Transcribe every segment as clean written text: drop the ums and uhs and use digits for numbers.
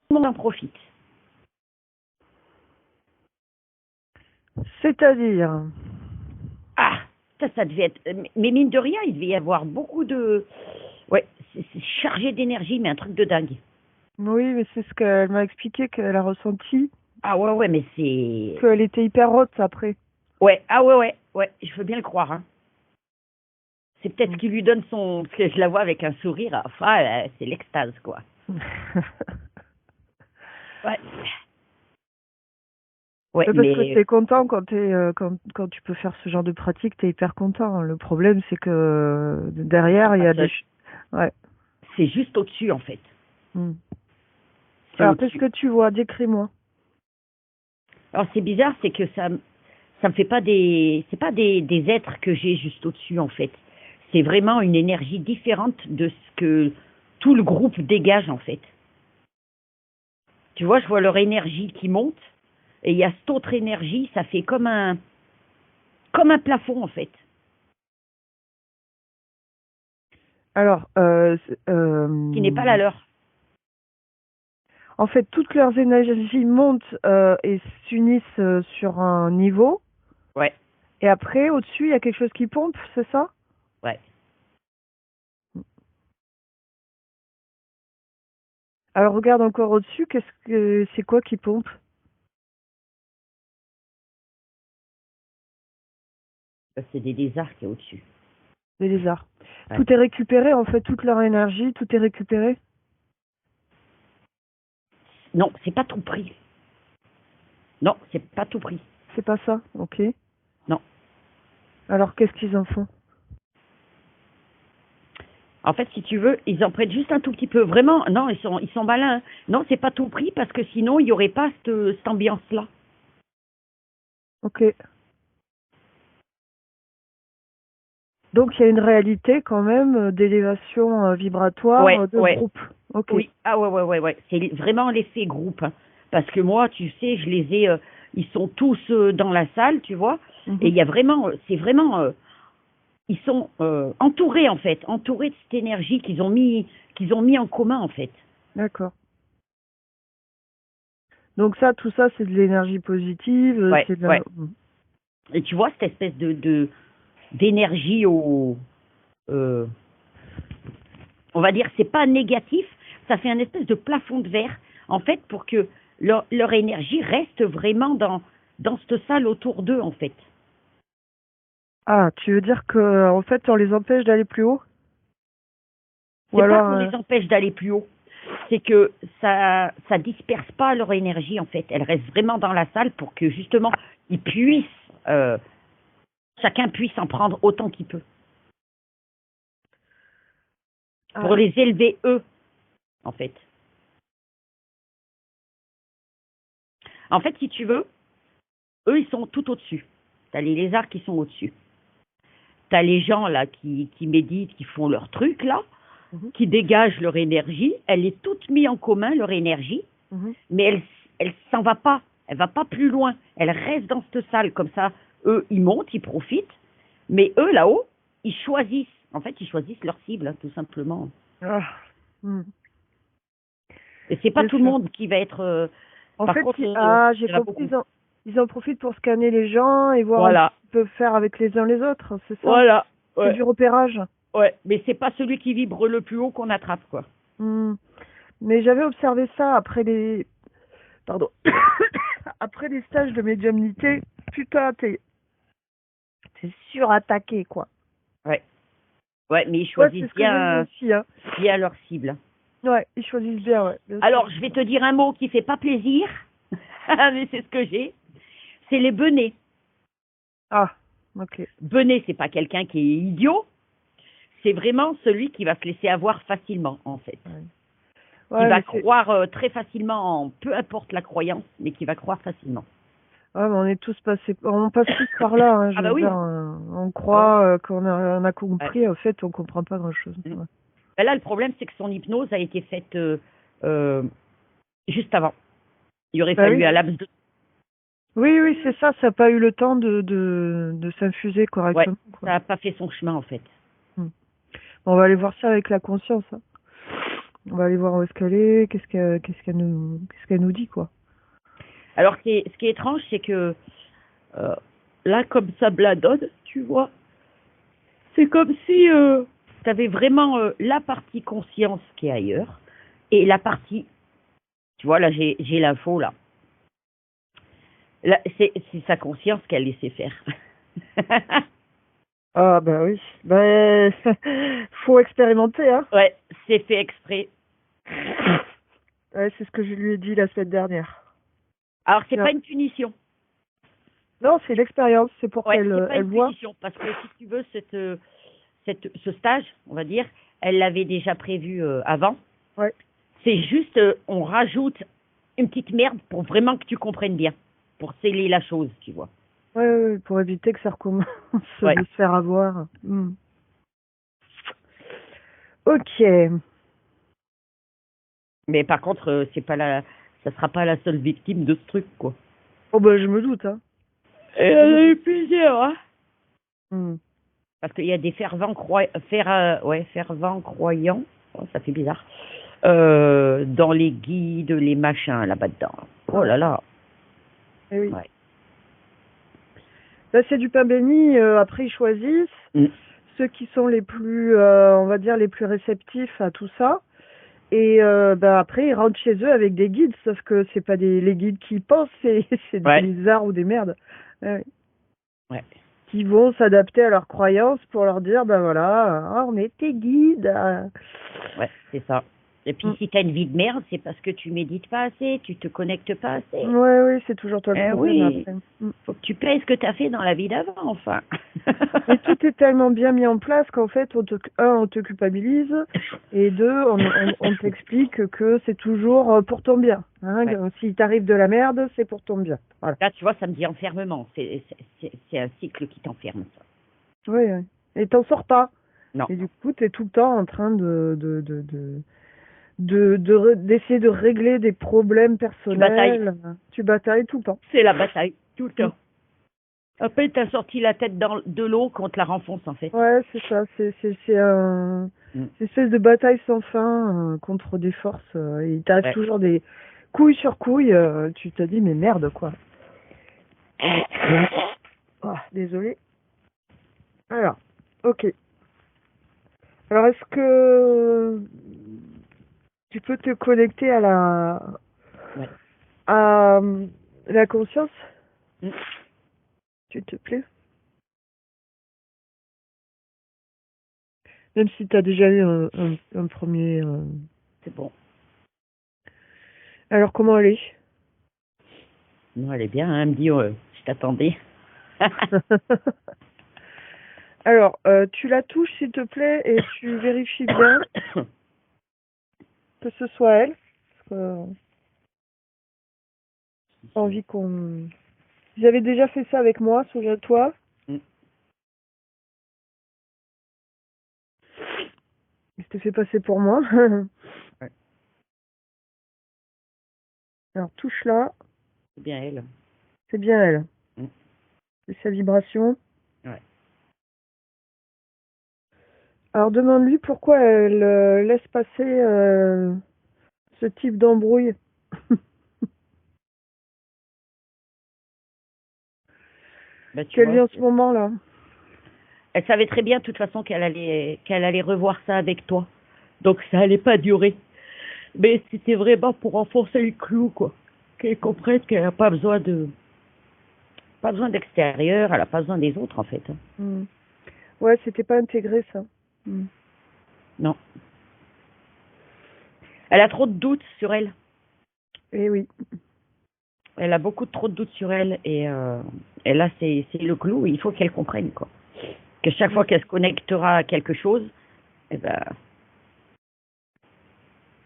le monde en profite. C'est-à-dire? Ah, ça devait être. Mais mine de rien, il devait y avoir beaucoup de. Ouais, c'est chargé d'énergie, mais un truc de dingue. Oui, mais c'est ce qu'elle m'a expliqué qu'elle a ressenti, Ah ouais, mais c'est. qu'elle était hyper haute après. Ouais, ah ouais, je veux bien le croire. Hein. C'est peut-être ce qui lui donne son. Parce que je la vois avec un sourire. Enfin, c'est l'extase, quoi. Ouais. Ouais, Parce que mais. t'es content quand tu peux faire ce genre de pratique, t'es hyper content. Le problème, c'est que derrière, il y a des... Ouais. C'est juste au-dessus, en fait. C'est Alors, qu'est-ce au-dessus. que tu vois? Décris-moi. Alors, c'est bizarre, c'est que ça me fait pas des. C'est pas des êtres que j'ai juste au-dessus, en fait. C'est vraiment une énergie différente de ce que tout le groupe dégage, en fait. Tu vois, je vois leur énergie qui monte, et il y a cette autre énergie, ça fait comme un plafond, en fait. Alors, Qui n'est pas la leur. en fait, toutes leurs énergies montent et s'unissent sur un niveau. Ouais, Et après, au-dessus, il y a quelque chose qui pompe, c'est ça? ouais. Alors, regarde encore au-dessus, c'est quoi qui pompe? Ça, c'est des lézards qui est au-dessus. Les lézards. Ouais. Tout est récupéré, en fait, toute leur énergie, tout est récupéré? Non, c'est pas tout pris. Non, c'est pas tout pris. C'est pas ça? Ok. Non. Alors, qu'est-ce qu'ils en font? En fait, si tu veux, ils en prêtent juste un tout petit peu. Vraiment, non, ils sont malins. Hein. Non, c'est pas tout pris parce que sinon, il n'y aurait pas cette ambiance-là. Ok. Donc, il y a une réalité quand même d'élévation vibratoire de Ouais. groupe. Ok. Oui, ah ouais. C'est vraiment l'effet groupe. Hein. Parce que moi, tu sais, je les ai. Ils sont tous dans la salle, tu vois. Et il y a vraiment. C'est vraiment. Ils sont entourés, en fait. Entourés de cette énergie qu'ils ont mis en commun, en fait. D'accord. Donc tout ça, c'est de l'énergie positive, Ouais, c'est de la... ouais. Et tu vois, cette espèce d'énergie euh, on va dire, c'est pas négatif, ça fait un espèce de plafond de verre, en fait, pour que leur énergie reste vraiment dans cette salle autour d'eux, en fait. Ah, tu veux dire que en fait, on les empêche d'aller plus haut? Ou C'est pas alors... qu'on les empêche d'aller plus haut, c'est que ça disperse pas leur énergie, en fait. Elle reste vraiment dans la salle pour que, justement, ils puissent, chacun puisse en prendre autant qu'il peut. Pour les élever, eux, en fait. En fait, si tu veux, eux, ils sont tout au-dessus. Tu as les lézards qui sont au-dessus. Tu as les gens là qui méditent, qui font leur truc là, qui dégagent leur énergie. Elle est toute mise en commun, leur énergie, mais elle s'en va pas. Elle va pas plus loin. Elle reste dans cette salle. Comme ça, eux, ils montent, ils profitent. Mais eux, là-haut, ils choisissent. En fait, ils choisissent leur cible, hein, tout simplement. Ah. Hmm. Et c'est pas Bien tout le sûr. monde qui va être. En Par fait, contre, j'ai il y en a compris, beaucoup. ils en profitent pour scanner les gens et voir un peu Voilà. ce qu'ils peuvent faire avec les uns les autres, c'est ça? Voilà. C'est Ouais. du repérage. Ouais. Mais c'est pas celui qui vibre le plus haut qu'on attrape, quoi. Hmm. Mais j'avais observé ça après les... Pardon. Après les stages de médiumnité. Putain, t'es surattaqué, quoi. Ouais. Ouais, mais ils Ouais, c'est choisissent ce que j'ai vu aussi, hein. bien leur cible. Ouais, ils choisissent bien, ouais. Bien Alors, sûr. je vais te dire un mot qui fait pas plaisir, mais c'est ce que j'ai. C'est les benets. Ah, ok. Benet, c'est pas quelqu'un qui est idiot. C'est vraiment celui qui va se laisser avoir facilement, en fait. Ouais, Qui va mais croire très facilement en peu importe la croyance, mais qui va croire facilement. Ouais, mais on est tous passés, on passe tous par là, hein, je Ah bah veux oui. dire, on croit qu'on a compris, Ouais. en fait, on comprend pas grand-chose. Mm. Ouais. Ben là, le problème, c'est que son hypnose a été faite euh, juste avant. Il aurait Bah fallu oui. un laps de... Oui, c'est ça, ça n'a pas eu le temps de s'infuser Ouais, correctement, quoi. ça n'a pas fait son chemin, en fait. On va aller voir ça avec la conscience, hein. On va aller voir où est-ce qu'elle est, qu'est-ce qu'elle nous dit, quoi. Alors, ce qui est étrange, c'est que euh, là, comme ça me la donne, tu vois, c'est comme si tu avais vraiment la partie conscience qui est ailleurs et la partie, tu vois, là, j'ai l'info, là. Là, c'est sa conscience qu'elle laissait faire. Ah, bah oui. Ben, faut expérimenter, hein. Ouais, c'est fait exprès. Ouais, c'est ce que je lui ai dit la semaine dernière. Alors, c'est Non, pas une punition. non, c'est l'expérience, c'est pour Ouais, qu'elle c'est pas elle une voit. punition parce que si tu veux, ce stage, on va dire, elle l'avait déjà prévu avant. Ouais, C'est juste, on rajoute une petite merde pour vraiment que tu comprennes bien, pour sceller la chose, tu vois. ouais, pour éviter que ça recommence Ouais. de se faire avoir. Ok. Mais par contre, ça sera pas la seule victime de ce truc, quoi. Oh, bah, je me doute, hein. Et il y en a eu plusieurs, hein. Hmm. Parce qu'il y a des fervents croyants, oh, ça fait bizarre, dans les guides, les machins là-bas dedans. Oh là là. Eh oui. Ouais. Là, c'est du pain béni. Après, ils choisissent Mm. ceux qui sont les plus, on va dire, les plus réceptifs à tout ça. Et bah, après, ils rentrent chez eux avec des guides, sauf que c'est pas les guides qui pensent, c'est des Ouais. lézards ou des merdes. Ouais. Ouais. Qui vont s'adapter à leurs croyances pour leur dire, ben voilà, on est tes guides. Ouais, c'est ça. Et puis Mm. si t'as une vie de merde, c'est parce que tu médites pas assez, tu te connectes pas assez. Ouais, oui, c'est toujours toi le Eh problème oui, après. Mm. faut que tu payes ce que t'as fait dans la vie d'avant, enfin. Mais tout est tellement bien mis en place qu'en fait, on te culpabilise, et deux, on t'explique que c'est toujours pour ton bien. Hein, Ouais. si t'arrive de la merde, c'est pour ton bien. Voilà. Là, tu vois, ça me dit enfermement. C'est un cycle qui t'enferme, ça. Oui, oui. Et t'en sors pas. Non, Et du coup, t'es tout le temps en train d'essayer de régler des problèmes tu batailles. personnels. Tu batailles tout le temps. C'est la bataille, tout le Mm. temps. Après, t'as sorti la tête de l'eau qu'on te la renfonce, en fait. Ouais, c'est ça. Mm. C'est une espèce de bataille sans fin contre des forces. Et il t'arrive Ouais. toujours des couilles sur couilles. Tu te dis, mais merde, quoi. Oh, désolé. Alors, ok. Alors, est-ce que tu peux te connecter à Ouais. à la conscience, Mm. s'il te plaît? Même si tu as déjà eu un premier... C'est bon. Alors, comment aller? Non, elle est bien, hein, elle me dit, je t'attendais. Alors, tu la touches, s'il te plaît, et tu vérifies bien que ce soit elle. Parce que j'ai envie qu'on... Ils avaient déjà fait ça avec moi, souviens-toi. Mm. Ils te fait passer pour moi. Ouais. Alors, touche là, C'est bien elle. c'est bien elle. Mm. C'est sa vibration. Ouais. Alors, demande-lui pourquoi elle laisse passer ce type d'embrouille. Bah, tu Qu'elle vois, vit en ce moment-là. elle savait très bien, de toute façon, qu'elle allait revoir ça avec toi. Donc, ça allait pas durer. Mais c'était vraiment pour enfoncer le clou, quoi. Qu'elle comprenne qu'elle n'a pas besoin d'extérieur, elle n'a pas besoin des autres, en fait. Hein. Hmm. Ouais, c'était pas intégré, ça. Hmm. Non. Elle a trop de doutes sur elle. Eh oui. Elle a beaucoup trop de doutes sur elle. Et là, c'est le clou. Il faut qu'elle comprenne, quoi. Que chaque fois qu'elle se connectera à quelque chose, eh ben,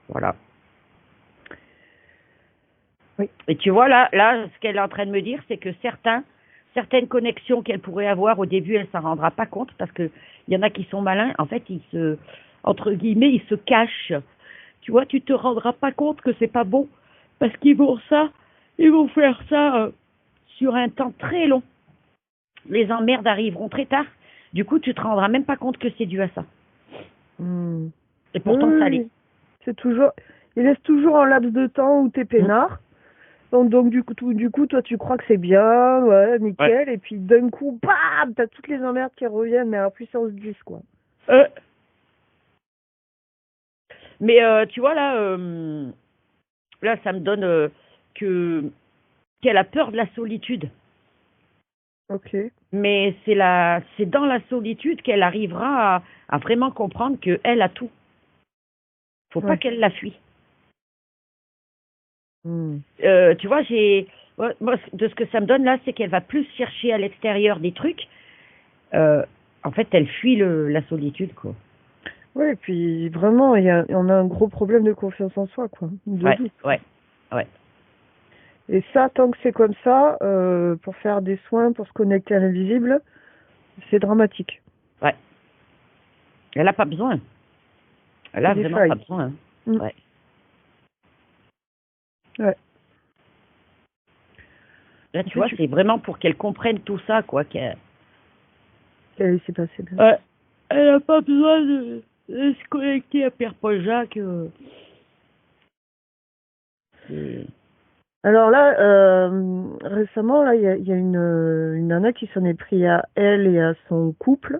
voilà. Oui. Et tu vois, là, ce qu'elle est en train de me dire, c'est que certaines connexions qu'elle pourrait avoir au début, elle s'en rendra pas compte parce que il y en a qui sont malins. En fait, entre guillemets, ils se cachent. Tu vois, tu te rendras pas compte que c'est pas bon parce ils vont faire ça sur un temps très long. Les emmerdes arriveront très tard. Du coup, tu te rendras même pas compte que c'est dû à ça. Hmm. Et pourtant, ça l'est. Oui. C'est toujours, il laisse toujours un laps de temps où t'es peinard. Donc du coup, toi, tu crois que c'est bien, ouais, Ouais. nickel. Et puis d'un coup, bam, t'as toutes les emmerdes qui reviennent, mais à puissance 10, quoi. Euh, mais tu vois, là, ça me donne que qu'elle a peur de la solitude. Ok. Mais c'est dans la solitude qu'elle arrivera à vraiment comprendre qu'elle a tout. Faut pas Ouais. qu'elle la fuit. Hmm. Tu vois, moi, de ce que ça me donne là, c'est qu'elle va plus chercher à l'extérieur des trucs. En fait, elle fuit la solitude, quoi. Ouais, et puis vraiment, on a un gros problème de confiance en soi, quoi. De Ouais, doute. ouais, ouais, Et ça, tant que c'est comme ça, pour faire des soins, pour se connecter à l'invisible, c'est dramatique. ouais. Elle a pas besoin. Elle Il y a a des vraiment pas failles. besoin. Hein. Mm. Ouais. Ouais. Là, En tu fait, vois, c'est vraiment pour qu'elle comprenne tout ça, quoi. qu'est-ce qui s'est passé bien. Ouais. Elle a pas besoin de se connecter à Pierre Paul Jacques. C'est- Alors là, récemment, là, il y a une nana qui s'en est pris à elle et à son couple.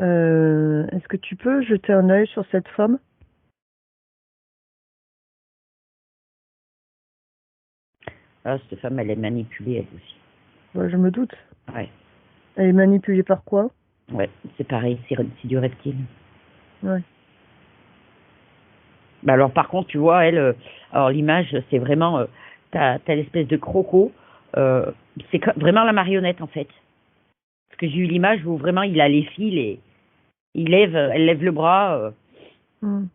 Est-ce que tu peux jeter un œil sur cette femme? Ah, cette femme, elle est manipulée, elle aussi. Ouais, je me doute. Ouais, Elle est manipulée par quoi? ouais, c'est pareil, c'est du reptile. Ouais. Bah alors, par contre, tu vois, elle, alors l'image, c'est vraiment, t'as l'espèce de croco, c'est vraiment la marionnette, en fait. Parce que j'ai eu l'image où vraiment il a les fils et elle lève le bras. Hmm.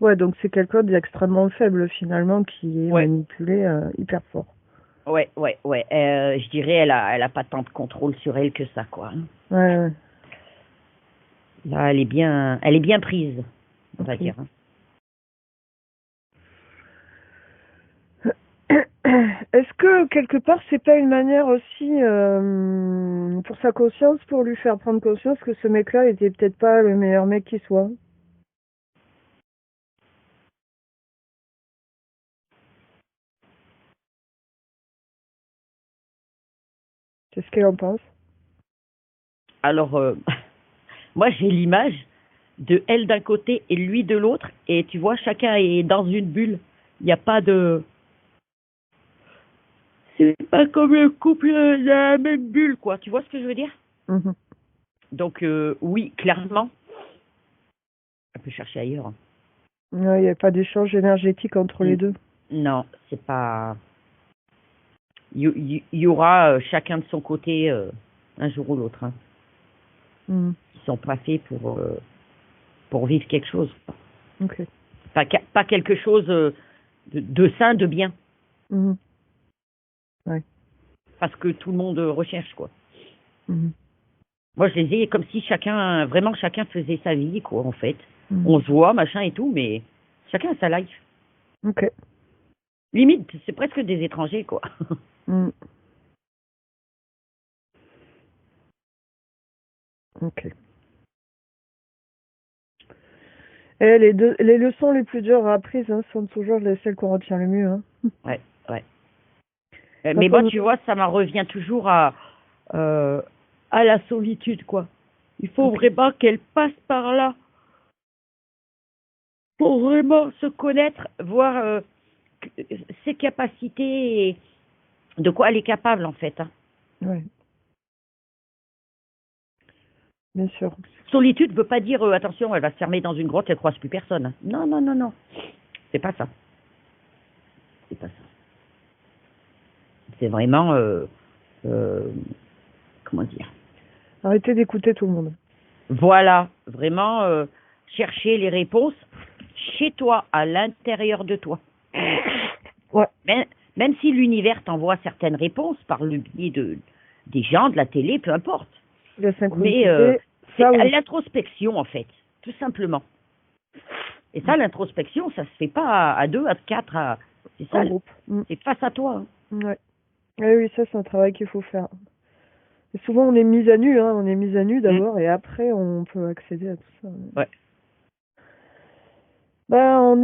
Ouais, donc c'est quelqu'un d'extrêmement faible finalement qui est Ouais, manipulé hyper fort. ouais. Je dirais, elle a pas tant de contrôle sur elle que ça, quoi. Hein. Ouais, ouais. Là, elle est bien prise, on va Ok. dire. Hein. Est-ce que quelque part c'est pas une manière aussi pour sa conscience, pour lui faire prendre conscience que ce mec-là était peut-être pas le meilleur mec qui soit? C'est ce qu'elle en pense. Alors, moi, j'ai l'image de elle d'un côté et lui de l'autre, et tu vois, chacun est dans une bulle. Il n'y a pas de. C'est pas comme le couple dans la même bulle, quoi. Tu vois ce que je veux dire? Mhm. Donc, oui, clairement, elle peut chercher ailleurs. Hein. Ouais, il n'y a pas d'échange énergétique entre les deux. Non, c'est pas. Il y aura chacun de son côté un jour ou l'autre. Hein. Mhm. Ils sont pas faits pour vivre quelque chose. Ok. Pas quelque chose de sain, de bien. Mhm. Ouais. Parce que tout le monde recherche, quoi. Mhm. Moi, je les ai comme si vraiment chacun faisait sa vie, quoi, en fait. Mhm. On se voit, machin et tout, mais chacun a sa life. Ok. Limite, c'est presque des étrangers, quoi. Mhm. Ok. Et les leçons les plus dures apprises sont toujours celles qu'on retient le mieux. Hein. Ouais, ouais. Quand Mais moi, on... tu vois, ça m'en revient toujours euh, à la solitude, quoi. Il faut Ok. vraiment qu'elle passe par là pour vraiment se connaître, voir ses capacités et de quoi elle est capable, en fait. Hein. Ouais, bien sûr. Solitude ne veut pas dire, attention, elle va se fermer dans une grotte, elle ne croise plus personne. Hein. Non, non, non, non. C'est pas ça. C'est pas ça. C'est vraiment, euh, comment dire, Arrêtez d'écouter tout le monde. voilà, vraiment chercher les réponses chez toi, à l'intérieur de toi. Ouais, Même si l'univers t'envoie certaines réponses par le biais des gens, de la télé, peu importe. la Mais synchronicité, c'est ça oui. l'introspection, en fait, tout simplement. Et ça, l'introspection, ça se fait pas à deux, à quatre, c'est En ça, groupe. c'est face à toi. Hein. Ouais. Oui, oui, ça c'est un travail qu'il faut faire. Et souvent, on est mis à nu, hein. On est mis à nu d'abord et après, on peut accéder à tout ça. Ouais. Ben, on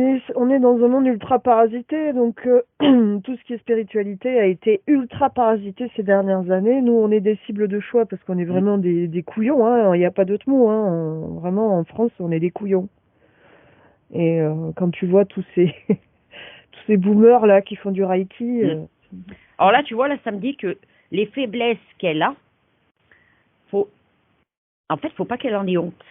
est dans un monde ultra parasité, donc tout ce qui est spiritualité a été ultra parasité ces dernières années. Nous, on est des cibles de choix parce qu'on est vraiment des couillons, hein. Il n'y a pas d'autre mot, hein. Vraiment, en France, on est des couillons. Et quand tu vois tous ces tous ces boomers là qui font du reiki, Alors là, tu vois, là, ça me dit que les faiblesses qu'elle a, en fait, faut pas qu'elle en ait honte.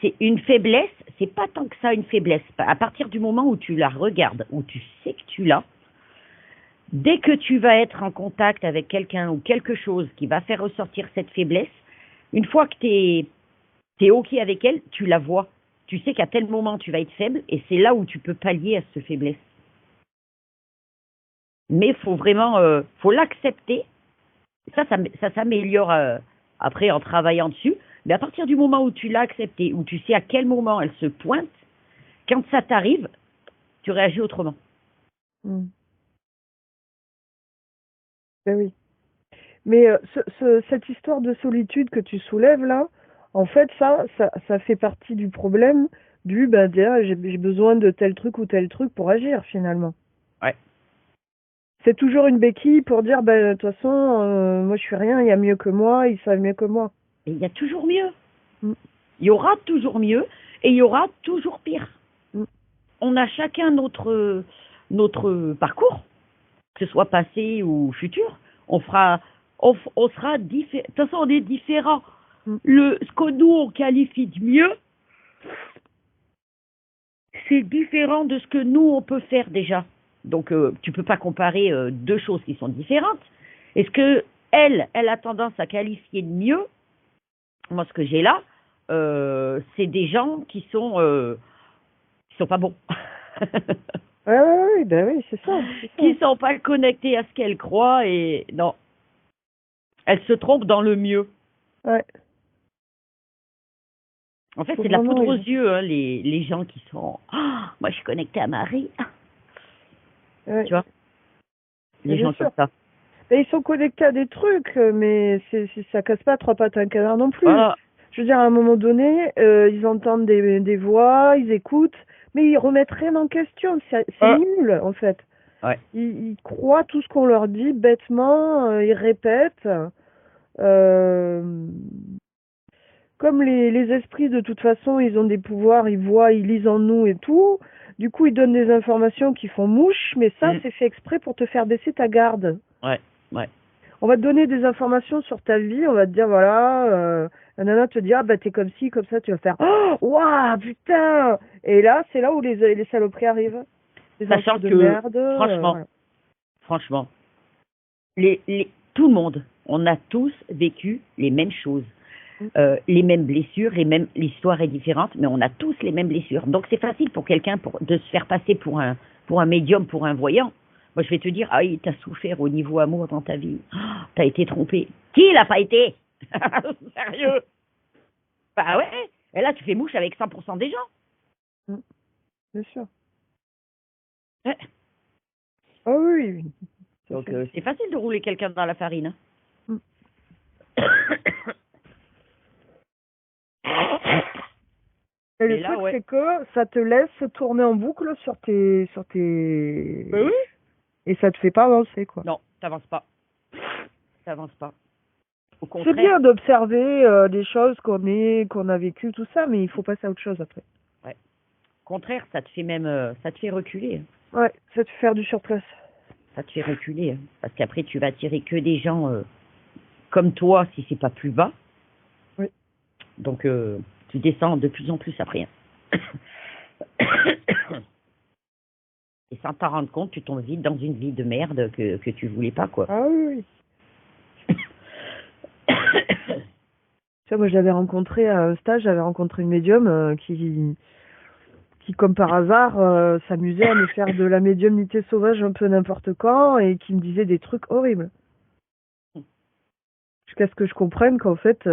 C'est une faiblesse, c'est pas tant que ça une faiblesse. À partir du moment où tu la regardes, où tu sais que tu l'as, dès que tu vas être en contact avec quelqu'un ou quelque chose qui va faire ressortir cette faiblesse, une fois que tu es OK avec elle, tu la vois. Tu sais qu'à tel moment, tu vas être faible et c'est là où tu peux pallier à cette faiblesse. Mais il faut vraiment faut l'accepter. Ça s'améliore après en travaillant dessus. Mais à partir du moment où tu l'as accepté, où tu sais à quel moment elle se pointe, quand ça t'arrive, tu réagis autrement. Ben oui. Mais cette histoire de solitude que tu soulèves là, en fait, ça fait partie du problème j'ai besoin de tel truc ou tel truc pour agir finalement. Ouais. C'est toujours une béquille pour dire, de toute façon, moi je suis rien, il y a mieux que moi, ils savent mieux que moi. Et il y a toujours mieux. Il y aura toujours mieux et il y aura toujours pire. On a chacun notre parcours, que ce soit passé ou futur. On sera différent. De toute façon, on est différents. Ce que nous, on qualifie de mieux, c'est différent de ce que nous, on peut faire déjà. Donc, tu peux pas comparer deux choses qui sont différentes. Est-ce que elle a tendance à qualifier de mieux? Moi, ce que j'ai là, c'est des gens qui sont pas bons. Oui, c'est ça. Qui sont pas connectés à ce qu'elles croient et non. Elles se trompent dans le mieux. Ouais. En fait, c'est de la poudre aux yeux, hein, les gens qui sont moi je suis connectée à Marie. Ouais. Tu vois? Les gens comme ça. Et ils sont connectés à des trucs, mais ça casse pas trois pattes à un canard non plus. Voilà. Je veux dire, à un moment donné, ils entendent des voix, ils écoutent, mais ils remettent rien en question. C'est nul, en fait. Ouais. Ils croient tout ce qu'on leur dit bêtement, ils répètent. Comme les esprits, de toute façon, ils ont des pouvoirs, ils voient, ils lisent en nous et tout. Du coup, ils donnent des informations qui font mouche, mais ça, c'est fait exprès pour te faire baisser ta garde. Ouais. On va te donner des informations sur ta vie, on va te dire, voilà, la nana te dit, t'es comme ci, comme ça, tu vas faire, oh, waouh, putain! Et là, c'est là où les saloperies arrivent. Les sachant de que, merde, franchement, tout le monde, on a tous vécu les mêmes choses. Les mêmes blessures, l'histoire est différente, mais on a tous les mêmes blessures. Donc c'est facile pour quelqu'un de se faire passer pour un médium, pour un voyant. Moi je vais te dire, oui, t'as souffert au niveau amour dans ta vie, t'as été trompé. Qui l'a pas été? Sérieux? Bah ouais, et là tu fais mouche avec 100% des gens. Bien sûr. Ouais. Ah oui. Donc c'est facile de rouler quelqu'un dans la farine. Et le truc, c'est que ça te laisse tourner en boucle sur tes... Ben oui. Et ça te fait pas avancer, quoi. Non, t'avances pas. Au contraire. C'est bien d'observer des choses qu'on a vécues, tout ça, mais il faut passer à autre chose après. Ouais. Au contraire, ça te fait reculer. Ouais, ça te fait faire du surplace. Ça te fait reculer, parce qu'après tu vas attirer que des gens comme toi, si c'est pas plus bas. Oui. Donc tu descends de plus en plus après. Et sans t'en rendre compte, tu tombes vite dans une vie de merde que tu voulais pas, quoi. Ah oui. Tu vois, moi j'avais rencontré à un stage, j'avais rencontré une médium qui, comme par hasard, s'amusait à me faire de la médiumnité sauvage un peu n'importe quand et qui me disait des trucs horribles. Jusqu'à ce que je comprenne qu'en fait,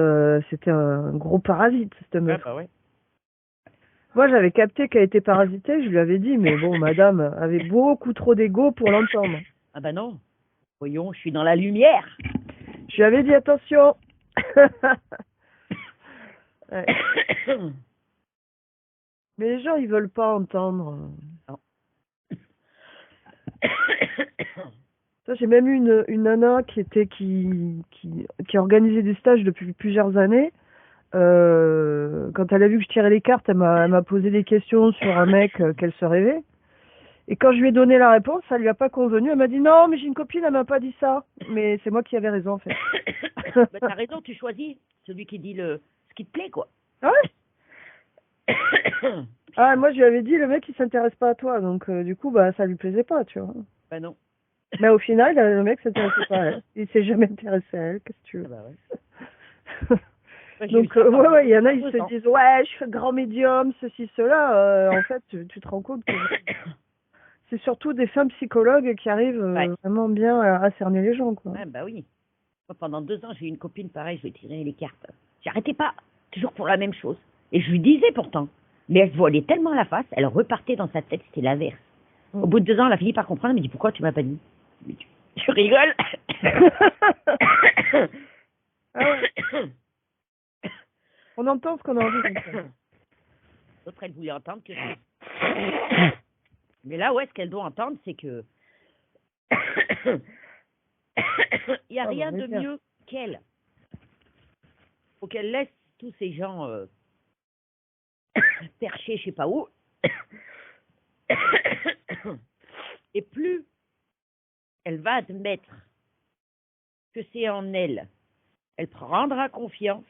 c'était un gros parasite, cette meuf. Ah bah ouais. Moi, j'avais capté qu'elle était parasitée, je lui avais dit, mais bon, madame avait beaucoup trop d'ego pour l'entendre. Ah bah non. Voyons, je suis dans la lumière. Je lui avais dit, attention, Ouais. Mais les gens, ils veulent pas entendre. Non. Ça, j'ai même eu une nana qui organisait des stages depuis plusieurs années. Quand elle a vu que je tirais les cartes, elle m'a posé des questions sur un mec qu'elle se rêvait. Et quand je lui ai donné la réponse, ça lui a pas convenu. Elle m'a dit non, mais j'ai une copine, elle m'a pas dit ça. Mais c'est moi qui avais raison en fait. Bah, t'as raison, tu choisis celui qui dit ce qui te plaît, quoi. Ah ouais. Ah, moi je lui avais dit le mec il s'intéresse pas à toi, donc du coup bah ça lui plaisait pas, tu vois. Bah non. Mais au final, le mec s'intéressait pas à elle. Il s'est jamais intéressé à elle, qu'est-ce que tu veux. Ah bah ouais. Moi, j'ai eu Donc ça pendant ouais, il y en a, ils 2 se ans. disent ouais, je fais grand médium, ceci, cela. En fait, tu te rends compte que c'est surtout des femmes psychologues qui arrivent Ouais. vraiment bien à cerner les gens, quoi. Ouais, bah oui. Moi, pendant 2 ans, j'ai eu une copine pareille, je lui tirais les cartes. J'arrêtais pas, toujours pour la même chose. Et je lui disais pourtant. Mais elle se voilait tellement la face, elle repartait dans sa tête, c'était l'inverse. Au bout de 2 ans, elle a fini par comprendre, elle me dit pourquoi tu m'as pas dit? Mais tu rigoles. Ah ouais. On entend ce qu'on a envie d'entendre. L'autre, elle voulait entendre que ça. Mais là, ouais, ce qu'elle doit entendre, c'est que il n'y a Ah, bah, rien de bien. mieux qu'elle. Faut qu'elle laisse tous ces gens perchés, je sais pas où. Et plus elle va admettre que c'est en elle, elle prendra confiance.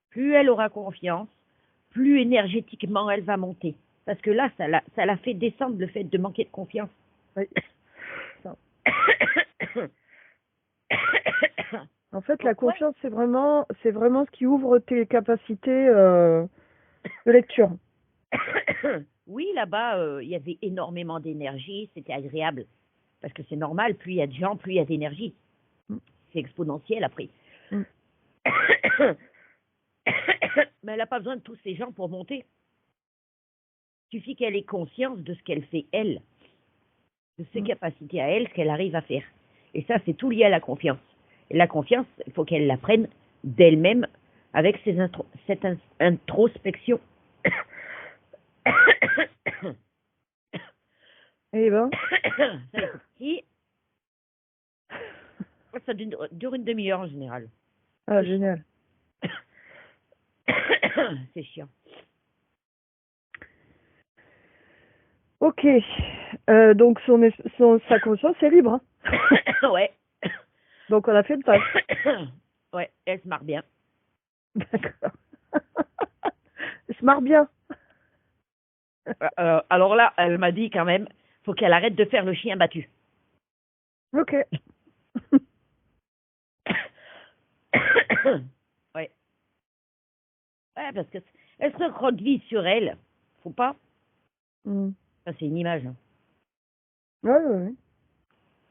Plus elle aura confiance, plus énergétiquement elle va monter. Parce que là, ça la fait descendre le fait de manquer de confiance. Oui. Ça. En fait, la Donc, ouais. confiance, c'est vraiment ce qui ouvre tes capacités de lecture. Oui, là-bas, il y avait énormément d'énergie, c'était agréable. Parce que c'est normal, plus il y a de gens, plus il y a d'énergie. Mm. C'est exponentiel après. Mm. Mais elle n'a pas besoin de tous ces gens pour monter. Il suffit qu'elle ait conscience de ce qu'elle fait, elle, de ses capacités à elle, ce qu'elle arrive à faire. Et ça, c'est tout lié à la confiance. Et la confiance, il faut qu'elle la prenne d'elle-même avec cette introspection. Eh ben, Ça dure une demi-heure en général. ah, génial. C'est chiant. Ok. Donc sa conscience est libre. Hein. Ouais. Donc on a fait le pas. Ouais, elle se marre bien. D'accord. Elle se marre bien. Alors là, elle m'a dit quand même, faut qu'elle arrête de faire le chien battu. Ok. Ouais. Ouais, parce que elle se recroqueville sur elle. Faut pas. Mm. Ça, c'est une image. Hein. Ouais, ouais, ouais.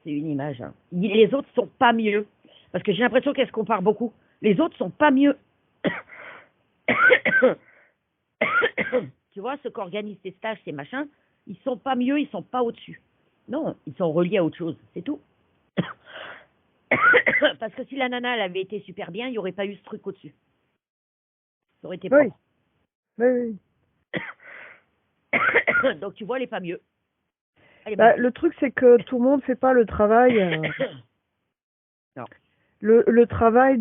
C'est une image. Hein. Les autres sont pas mieux. Parce que j'ai l'impression qu'elle se compare beaucoup. Les autres sont pas mieux. Tu vois, ceux qui organisent ces stages, ces machins, ils sont pas mieux, ils sont pas au-dessus. Non, ils sont reliés à autre chose, c'est tout. Parce que si la nana elle avait été super bien, il n'y aurait pas eu ce truc au-dessus. Ça aurait été Oui. propre. Oui, oui. Donc tu vois, elle est pas mieux. Bah, le truc, c'est que tout le monde fait pas le travail. Non. Le travail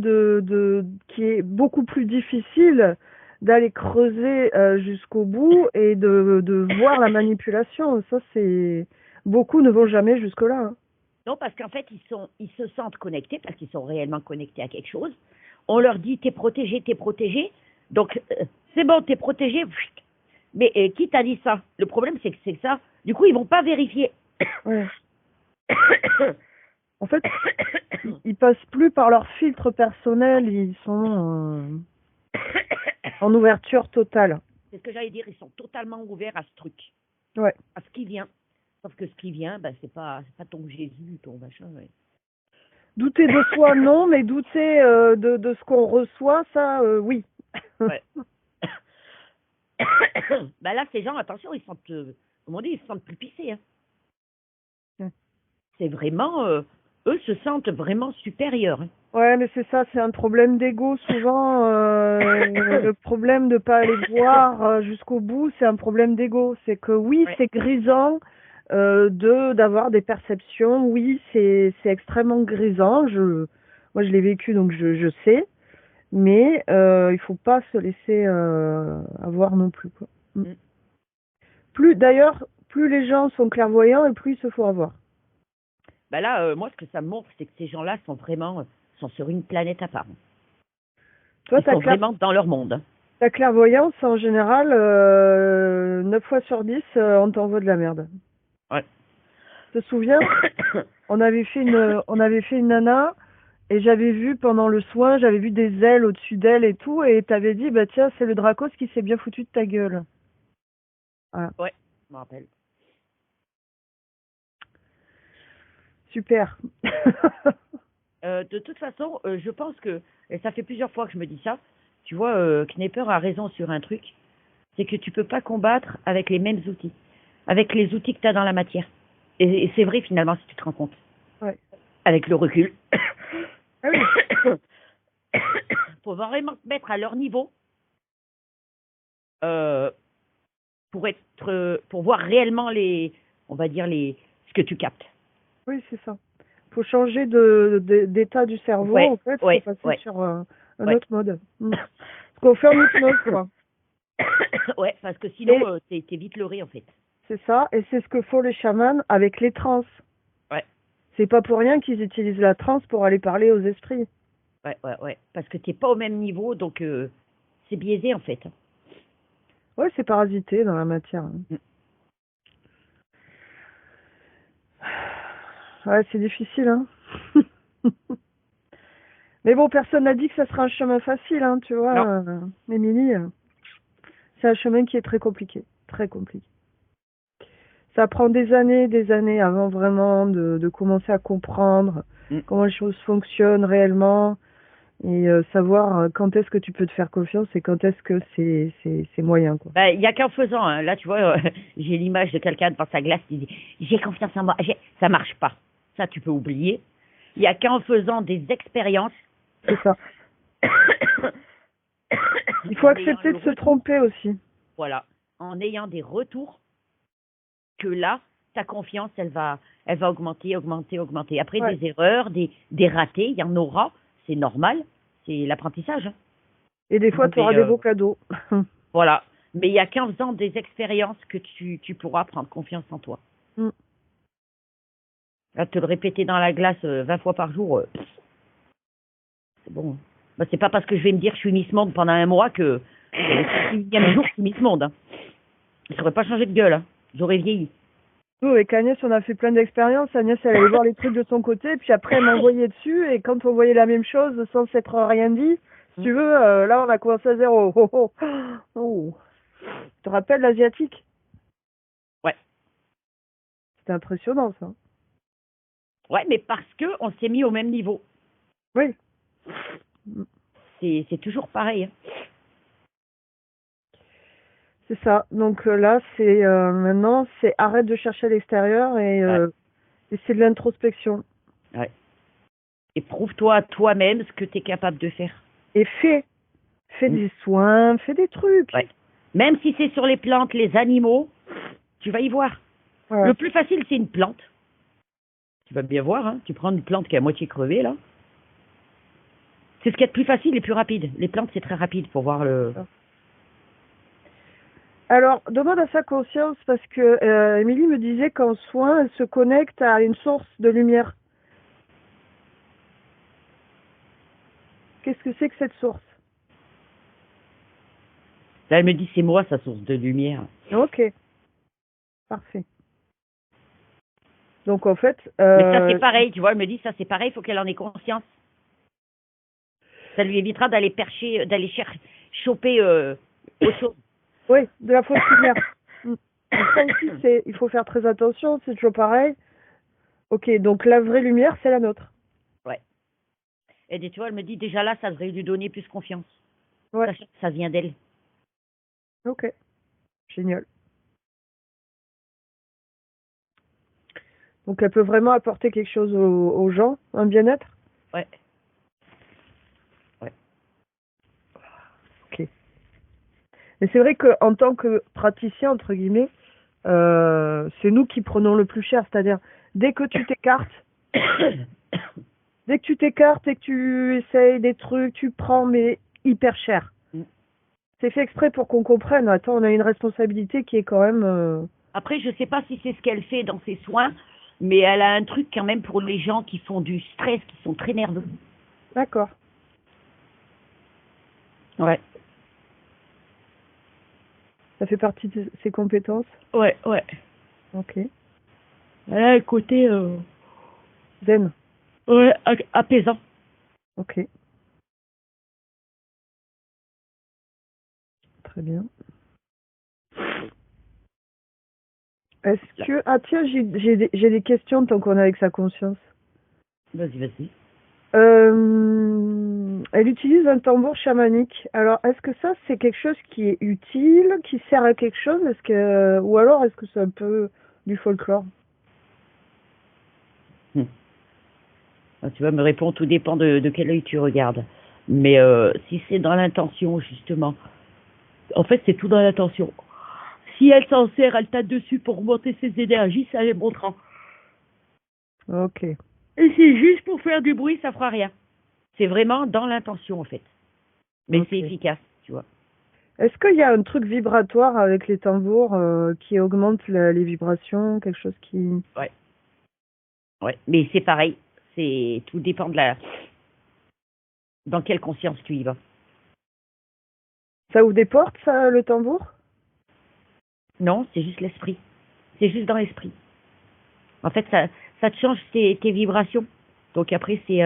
qui est beaucoup plus difficile d'aller creuser jusqu'au bout et de voir la manipulation. Ça, c'est beaucoup ne vont jamais jusque-là. Hein. Non, parce qu'en fait, ils se sentent connectés, parce qu'ils sont réellement connectés à quelque chose. On leur dit, t'es protégé, t'es protégé. Donc, c'est bon, t'es protégé. Mais qui t'a dit ça? Le problème, c'est que c'est ça. Du coup, ils vont pas vérifier. Ouais. En fait, ils passent plus par leur filtre personnel, ils sont en ouverture totale. C'est ce que j'allais dire, ils sont totalement ouverts à ce truc, Ouais. à ce qui vient. Sauf que ce qui vient, ben, c'est pas ton Jésus, ton machin. Ouais. Douter de soi, non, mais douter de ce qu'on reçoit, ça, oui. Ouais. Ben là, ces gens, attention, ils sentent, comme on dit, ils se sentent plus pissés. Hein. Ouais. C'est vraiment, eux se sentent vraiment supérieurs, hein. Ouais, mais c'est ça, c'est un problème d'ego souvent. Le problème de pas aller voir jusqu'au bout, c'est un problème d'ego. C'est que oui, Ouais. c'est grisant d'avoir des perceptions. Oui, c'est extrêmement grisant. Moi, je l'ai vécu, donc je sais. Mais il faut pas se laisser avoir non plus, quoi. Mm. D'ailleurs, plus les gens sont clairvoyants et plus ils se font avoir. Bah là, moi, ce que ça me montre, c'est que ces gens-là sont vraiment sont sur une planète à part. Toi, Ils sont vraiment dans leur monde, hein. ta clairvoyance, en général, 9 fois sur 10, on t'envoie de la merde. Ouais. Tu te souviens, on avait fait une nana et j'avais vu pendant le soin, j'avais vu des ailes au-dessus d'elle et tout, et t'avais dit, bah tiens, c'est le Dracos qui s'est bien foutu de ta gueule. Voilà. Ouais, je me rappelle. Super. De toute façon, je pense que, et ça fait plusieurs fois que je me dis ça, tu vois, Knepper a raison sur un truc, c'est que tu peux pas combattre avec les mêmes outils, avec les outils que tu as dans la matière. Et c'est vrai finalement si tu te rends compte, Ouais. avec le recul. Ah oui. Faut vraiment te mettre à leur niveau euh, pour voir réellement on va dire ce que tu captes. Oui, c'est ça. Faut changer d'état du cerveau, Ouais, en fait, faut ouais, passer ouais, sur un ouais. autre mode. Parce qu'on fait en hypnose, quoi. Ouais, parce que Et sinon, t'es vite leurré en fait. c'est ça, et c'est ce que font les chamans avec les trans. Ouais, C'est pas pour rien qu'ils utilisent la transe pour aller parler aux esprits. ouais, ouais, ouais. Parce que t'es pas au même niveau, donc c'est biaisé en fait. Ouais, c'est parasité dans la matière. Mm. Ouais, c'est difficile, hein. Mais bon, personne n'a dit que ça sera un chemin facile, hein, tu vois, Non, Émilie. C'est un chemin qui est très compliqué, très compliqué. Ça prend des années avant vraiment de commencer à comprendre mm. comment les choses fonctionnent réellement et savoir quand est-ce que tu peux te faire confiance et quand est-ce que c'est moyen, quoi. Bah, il y a qu'en faisant, hein. Là, tu vois, j'ai l'image de quelqu'un devant sa glace qui dit j'ai confiance en moi. Ça marche pas. Ça, tu peux oublier. Il y a qu'en faisant des expériences. C'est ça. Il faut En ayant accepter le de se retour, tromper aussi. voilà, en ayant des retours, que là, ta confiance, elle va augmenter, augmenter, augmenter. Après, Ouais. des erreurs, des ratés, il y en aura, c'est normal, c'est l'apprentissage, hein. Et des fois, tu auras Mais des beaux cadeaux. voilà. Mais il y a qu'en faisant des expériences que tu pourras prendre confiance en toi. Mm. Là, te le répéter dans la glace 20 fois par jour, c'est bon, hein. Bah, c'est pas parce que je vais me dire que je suis Miss Monde pendant un mois que le 6e jour, je suis Miss Monde, hein. Je n'aurais pas changé de gueule, hein. J'aurais vieilli. Nous, avec Agnès, on a fait plein d'expériences. Agnès, elle allait voir les trucs de son côté, puis après, elle m'envoyait dessus, et quand on voyait la même chose sans s'être rien dit, si tu veux, là, on a commencé à zéro. Oh, oh. Oh. Tu te rappelles l'asiatique? Ouais. C'était impressionnant, ça. Ouais, mais parce que on s'est mis au même niveau. Oui. C'est toujours pareil, hein. C'est ça. Donc là, c'est maintenant, c'est arrête de chercher à l'extérieur Ouais, et c'est de l'introspection. ouais. Et prouve-toi à toi-même ce que tu es capable de faire. Et fais Mm. des soins, fais des trucs. Ouais. Même si c'est sur les plantes, les animaux, tu vas y voir. Voilà. Le plus facile, c'est une plante. Tu vas bien voir, hein. Tu prends une plante qui est à moitié crevée, là. C'est ce qui est le plus facile et plus rapide. Les plantes, c'est très rapide pour voir le. Alors, demande à sa conscience parce que Émilie me disait qu'en soin, elle se connecte à une source de lumière. Qu'est-ce que c'est que cette source? Là, elle me dit, c'est moi, sa source de lumière. Ok, parfait. Donc en fait, Mais ça, c'est pareil, tu vois. Elle me dit, ça, c'est pareil, il faut qu'elle en ait conscience. Ça lui évitera d'aller percher, choper autre chose. oui, de la fausse lumière. Ça aussi, il faut faire très attention, c'est toujours pareil. Ok, donc la vraie lumière, c'est la nôtre. Ouais. Et tu vois, elle me dit, déjà là, ça devrait lui donner plus confiance. Ouais, Sachant que ça vient d'elle. ok, génial. Donc elle peut vraiment apporter quelque chose aux gens, un bien-être? Ouais. Ouais. Ok. Mais c'est vrai qu'en tant que praticien, entre guillemets, c'est nous qui prenons le plus cher. C'est-à-dire, dès que tu t'écartes, et que tu essayes des trucs, tu prends, mais hyper cher. Mm. C'est fait exprès pour qu'on comprenne. Attends, on a une responsabilité qui est quand même... Après, je sais pas si c'est ce qu'elle fait dans ses soins, mais elle a un truc quand même pour les gens qui font du stress, qui sont très nerveux. D'accord. Ouais. Ça fait partie de ses compétences? Ouais, ouais. Ok. Elle a un côté Zen. ouais, apaisant. Ok. Très bien. Est-ce que... Ah tiens, j'ai des questions tant qu'on est avec sa conscience. Vas-y, vas-y. Elle utilise un tambour chamanique. Alors, est-ce que ça, c'est quelque chose qui est utile, qui sert à quelque chose? Ou alors, est-ce que c'est un peu du folklore? Ah, tu vas me répondre, tout dépend de quel œil tu regardes. Mais si c'est dans l'intention, justement, en fait, c'est tout dans l'intention. Si elle s'en sert, elle tape dessus pour monter ses énergies, ça les montrera. Ok. Et c'est juste pour faire du bruit, ça fera rien. C'est vraiment dans l'intention, en fait. Mais Ok. c'est efficace, tu vois. Est-ce qu'il y a un truc vibratoire avec les tambours qui augmente les vibrations, quelque chose qui... Ouais. Ouais. Mais c'est pareil. C'est tout dépend de dans quelle conscience tu y vas. Ça ouvre des portes, ça, le tambour? Non, c'est juste l'esprit. C'est juste dans l'esprit. En fait, ça te change tes vibrations. Donc après, c'est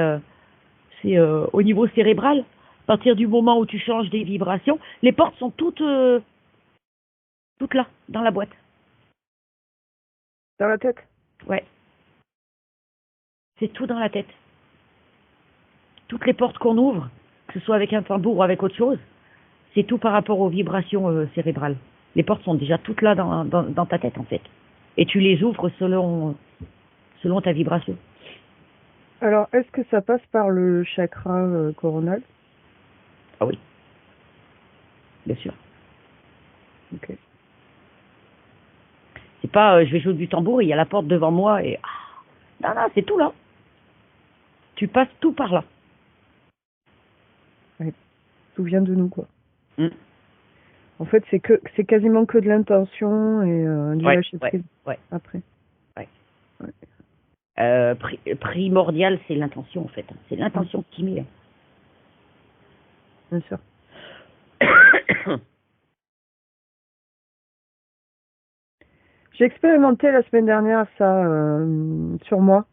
au niveau cérébral. À partir du moment où tu changes des vibrations, les portes sont toutes là, dans la boîte. Dans la tête? Ouais, c'est tout dans la tête. Toutes les portes qu'on ouvre, que ce soit avec un tambour ou avec autre chose, c'est tout par rapport aux vibrations cérébrales. Les portes sont déjà toutes là dans ta tête, en fait. Et tu les ouvres selon ta vibration. Alors, est-ce que ça passe par le chakra coronal? Ah oui, bien sûr. Ok. C'est pas je vais jouer du tambour, il y a la porte devant moi et non, non, c'est tout là. Tu passes tout par là. Ouais. Tout vient de nous, quoi. Mm. En fait, c'est quasiment que de l'intention et du Ouais, lâcher ouais, prise ouais, après. ouais. Ouais. Primordial, c'est l'intention en fait. C'est Mm. l'intention qui met. Bien sûr. J'ai expérimenté la semaine dernière ça sur moi.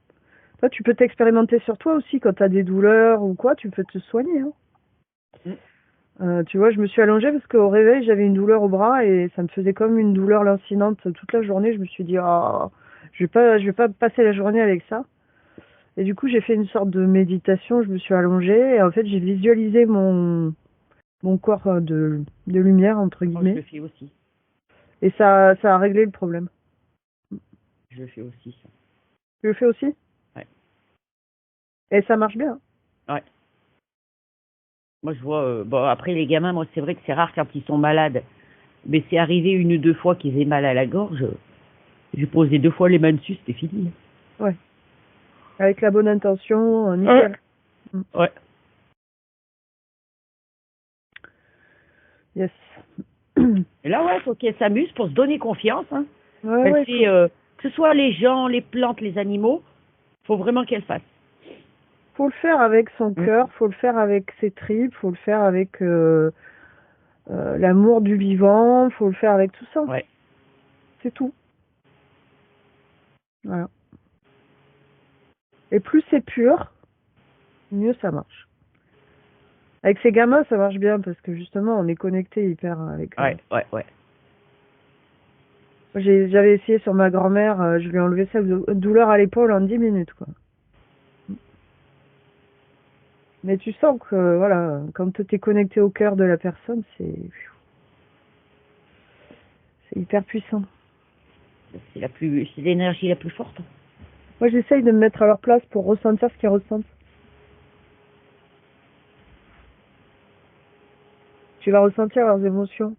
Toi, tu peux t'expérimenter sur toi aussi quand tu as des douleurs ou quoi, tu peux te soigner. Hein. Mm. Tu vois, je me suis allongée parce qu'au réveil, j'avais une douleur au bras et ça me faisait comme une douleur lancinante toute la journée. Je me suis dit, ah, je vais pas passer la journée avec ça. Et du coup, j'ai fait une sorte de méditation. Je me suis allongée et en fait, j'ai visualisé mon corps de lumière, entre Moi, je guillemets. le fais aussi. Et ça a réglé le problème. Je le fais aussi. Ça. Tu le fais aussi? Ouais. Et ça marche bien. Ouais. Moi, je vois. Bon, après les gamins, moi, c'est vrai que c'est rare quand ils sont malades. Mais c'est arrivé une ou deux fois qu'ils aient mal à la gorge. J'ai posé 2 fois les mains dessus, c'était fini. Ouais. Avec la bonne intention, Ouais. nickel. Mm. Ouais. Yes. Et là, ouais, faut qu'elles s'amusent pour se donner confiance. Hein. Ouais, Elle ouais, fait, que ce soit les gens, les plantes, les animaux, faut vraiment qu'elles fassent. faut le faire avec son Mm. cœur, faut le faire avec ses tripes, faut le faire avec l'amour du vivant, faut le faire avec tout ça. Ouais. C'est tout. Voilà. Et plus c'est pur, mieux ça marche. Avec ces gamins, ça marche bien parce que justement, on est connecté hyper avec. Ouais, ouais, ouais. J'avais essayé sur ma grand-mère, je lui ai enlevé sa douleur à l'épaule en 10 minutes, quoi. Mais tu sens que, voilà, quand tu es connecté au cœur de la personne, c'est hyper puissant. C'est l'énergie la plus forte. Moi, j'essaye de me mettre à leur place pour ressentir ce qu'ils ressentent. Tu vas ressentir leurs émotions.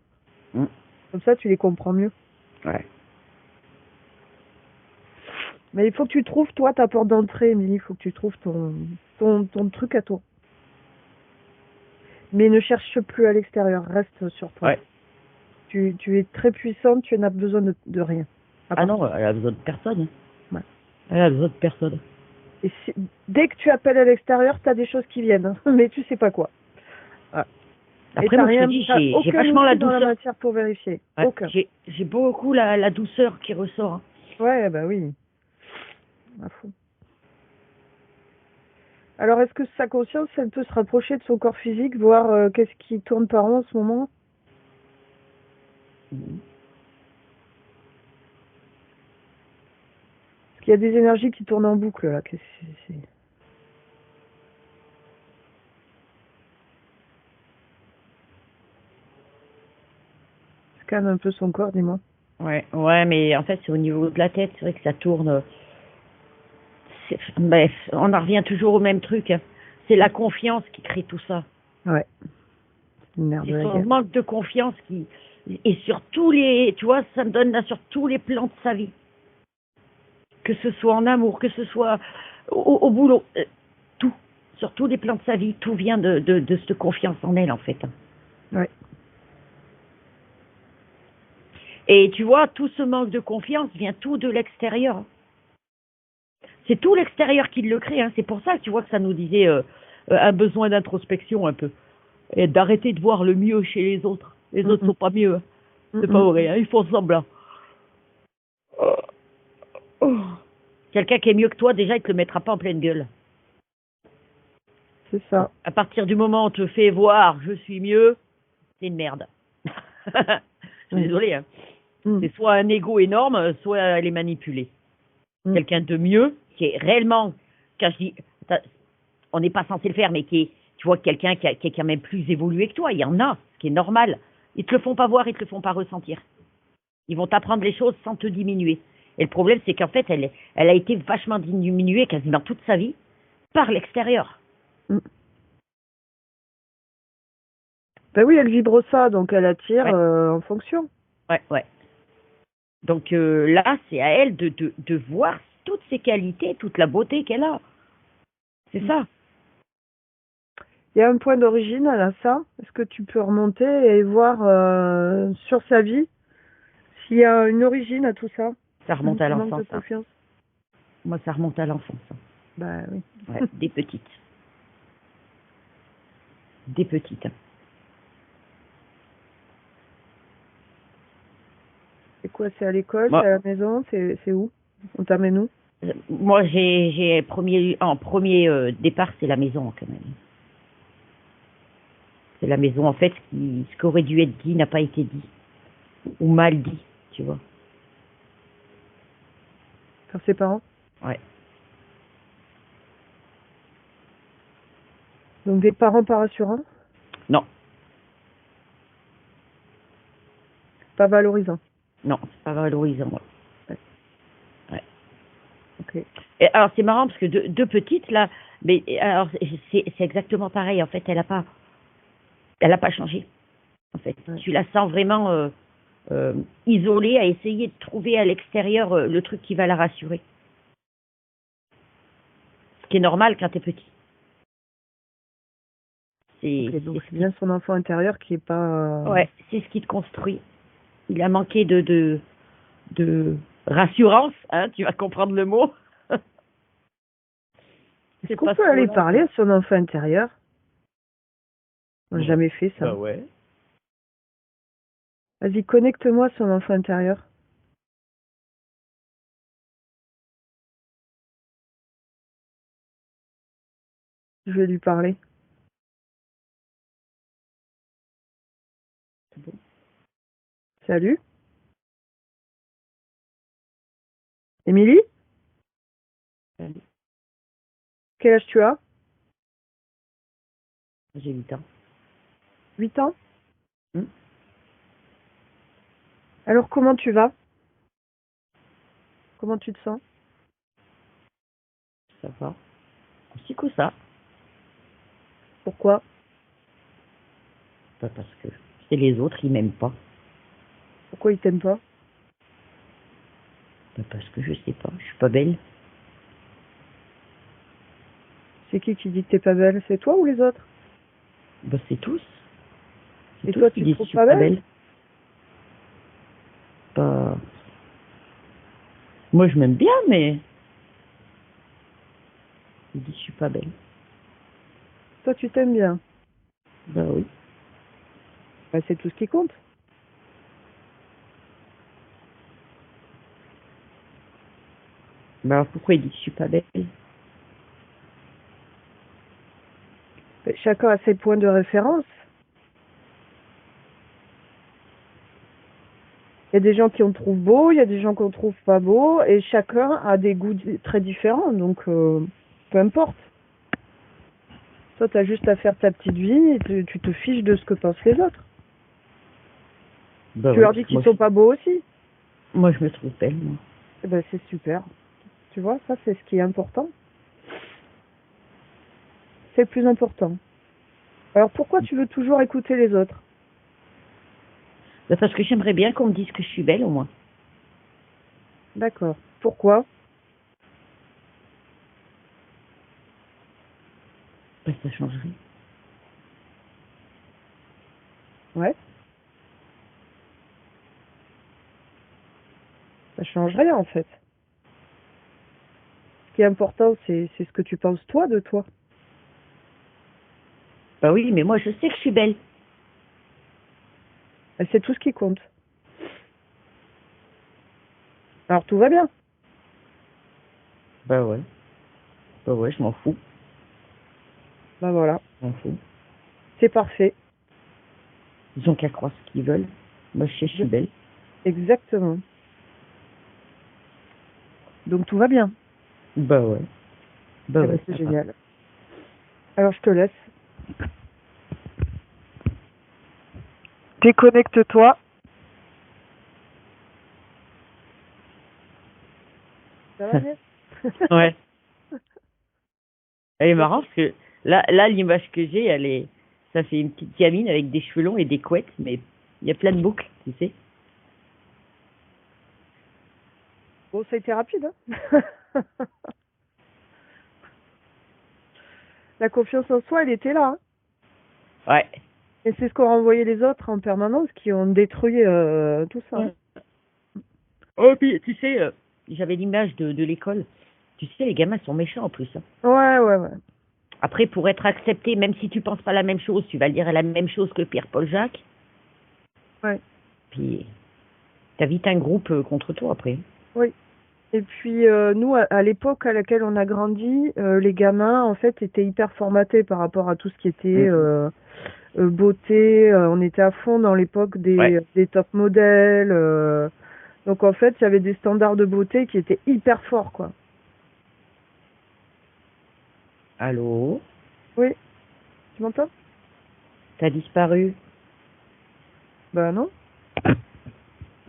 Mm. Comme ça, tu les comprends mieux. Ouais. Mais il faut que tu trouves, toi, ta porte d'entrée, Émilie. Il faut que tu trouves ton truc à toi. Mais ne cherche plus à l'extérieur. Reste sur toi. Ouais. Tu es très puissante. Tu n'as besoin de rien. Ah non, elle a besoin de personne. Ouais. Elle a besoin de personne. Et dès que tu appelles à l'extérieur, tu as des choses qui viennent. Mais tu sais pas quoi. Ouais. Après, moi, je te dis, j'ai vachement la douceur. Dans la matière pour vérifier. Ouais, Aucun. J'ai beaucoup la douceur qui ressort. Hein. Ouais, bah oui. À fond. Alors, est-ce que sa conscience, elle peut se rapprocher de son corps physique, voir qu'est-ce qui tourne par an en ce moment? Parce qu'il y a des énergies qui tournent en boucle, là. Scanne un peu son corps, dis-moi. Ouais, mais en fait, c'est au niveau de la tête, c'est vrai que ça tourne. Bref, on en revient toujours au même truc. Hein. C'est la confiance qui crée tout ça. Ouais. C'est son manque de confiance qui. Et sur tous les. Tu vois, ça me donne là sur tous les plans de sa vie. Que ce soit en amour, que ce soit au boulot. Tout. Sur tous les plans de sa vie, tout vient de cette confiance en elle, en fait. Ouais. Et tu vois, tout ce manque de confiance vient tout de l'extérieur. C'est tout l'extérieur qui le crée. Hein. C'est pour ça que tu vois que ça nous disait un besoin d'introspection un peu. Et d'arrêter de voir le mieux chez les autres. Les autres sont pas mieux. Hein. C'est pas vrai. Hein. Ils font semblant. Quelqu'un qui est mieux que toi, déjà, il te le mettra pas en pleine gueule. C'est ça. À partir du moment où on te fait voir je suis mieux, c'est une merde. Je suis désolée. Hein. C'est soit un ego énorme, soit elle est manipulée. Quelqu'un de mieux, qui est réellement, quand je dis, on n'est pas censé le faire, mais qui est, tu vois, quelqu'un qui est quand même plus évolué que toi, il y en a, ce qui est normal. Ils te le font pas voir, ils te le font pas ressentir. Ils vont t'apprendre les choses sans te diminuer. Et le problème, c'est qu'en fait, elle a été vachement diminuée quasiment toute sa vie par l'extérieur. Ben oui, elle vibre ça, donc elle attire en fonction. Ouais. Donc là, c'est à elle de voir toutes ses qualités, toute la beauté qu'elle a. C'est ça. Il y a un point d'origine à ça. Est-ce que tu peux remonter et voir sur sa vie s'il y a une origine à tout ça? Ça remonte à l'enfance. Hein. Moi, ça remonte à l'enfance. Bah oui. Ouais, des petites. Des petites. C'est quoi? C'est à l'école? C'est à la maison? C'est où? On t'amène où? Moi, j'ai en premier départ, c'est la maison quand même. C'est la maison, en fait, ce qui aurait dû être dit n'a pas été dit. Ou mal dit, tu vois. Par ses parents? Ouais. Donc des parents pas rassurants? Non. Pas valorisants? Non, c'est pas valorisant. Ouais. Ok. Et alors c'est marrant parce que deux petites là, mais alors c'est exactement pareil. En fait, elle a pas changé. En fait, tu la sens vraiment isolée, à essayer de trouver à l'extérieur le truc qui va la rassurer. Ce qui est normal quand t'es petit. Donc c'est bien son enfant intérieur qui est pas. Ouais, c'est ce qui te construit. Il a manqué de rassurance, hein, tu vas comprendre le mot. Est-ce qu'on peut aller parler à son enfant intérieur? On n'a jamais fait ça. Bah ouais. Vas-y, connecte-moi à son enfant intérieur. Je vais lui parler. C'est bon. Salut. Émilie? Salut. Quel âge tu as? J'ai 8 ans. 8 ans? Alors comment tu vas? Comment tu te sens? Ça va. Aussi que ça. Pourquoi? Pas parce que c'est les autres, ils m'aiment pas. Pourquoi ils t'aiment pas? Pas parce que je sais pas, je suis pas belle. C'est qui dit que t'es pas belle? C'est toi ou les autres? Bah c'est tous. C'est Et tous toi, qui tu te disent que trouves je suis pas pas belle? belle. Pas... Moi je m'aime bien, mais ils disent que je suis pas belle. Toi, tu t'aimes bien. Bah oui. Bah, c'est tout ce qui compte. Bah alors pourquoi ils disent que je suis pas belle? Bah, chacun a ses points de référence. Il y a des gens qui on trouve beau, il y a des gens qu'on trouve pas beau, et chacun a des goûts très différents, donc peu importe. Toi, t'as juste à faire ta petite vie et tu te fiches de ce que pensent les autres. Bah Tu ouais, leur dis parce que qu'ils sont pas beaux aussi. moi je me trouve belle, moi. Eh ben, c'est super. Tu vois, ça, c'est ce qui est important. C'est le plus important. Alors, pourquoi tu veux toujours écouter les autres? Bah parce que j'aimerais bien qu'on me dise que je suis belle au moins. D'accord. Pourquoi? Bah ça changerait. Ouais. Ça change rien, en fait. Ce qui est important, c'est ce que tu penses, toi, de toi. Bah oui, mais moi je sais que je suis belle. Et c'est tout ce qui compte. Alors, tout va bien. Bah ouais. Bah ouais, je m'en fous. Ben voilà. Je m'en fous. C'est parfait. Ils ont qu'à croire ce qu'ils veulent. Moi je sais que je suis belle. Exactement. Donc, tout va bien. Bah ouais. Bah Eh ben, ouais, c'est ça va. génial. Alors, je te laisse. Déconnecte-toi. Ça va, Agnès? Ouais. Elle est marrante parce que là l'image que j'ai, ça fait une petite gamine avec des cheveux longs et des couettes, mais il y a plein de boucles, tu sais. Bon, ça a été rapide, hein. La confiance en soi, elle était là, hein. Ouais. Et c'est ce qu'ont renvoyé les autres en permanence qui ont détruit tout ça. Ouais. Oh, puis tu sais, j'avais l'image de l'école. Tu sais, les gamins sont méchants en plus, hein. Ouais, ouais, ouais. Après, pour être accepté, même si tu penses pas la même chose, tu vas dire la même chose que Pierre-Paul Jacques. Ouais, Puis, t'as vite un groupe contre toi après. oui. Et puis, nous, à l'époque à laquelle on a grandi, les gamins, en fait, étaient hyper formatés par rapport à tout ce qui était beauté. On était à fond dans l'époque Ouais. des top modèles. Donc, en fait, il y avait des standards de beauté qui étaient hyper forts, quoi. Allô? Oui, tu m'entends? T'as disparu? Bah non.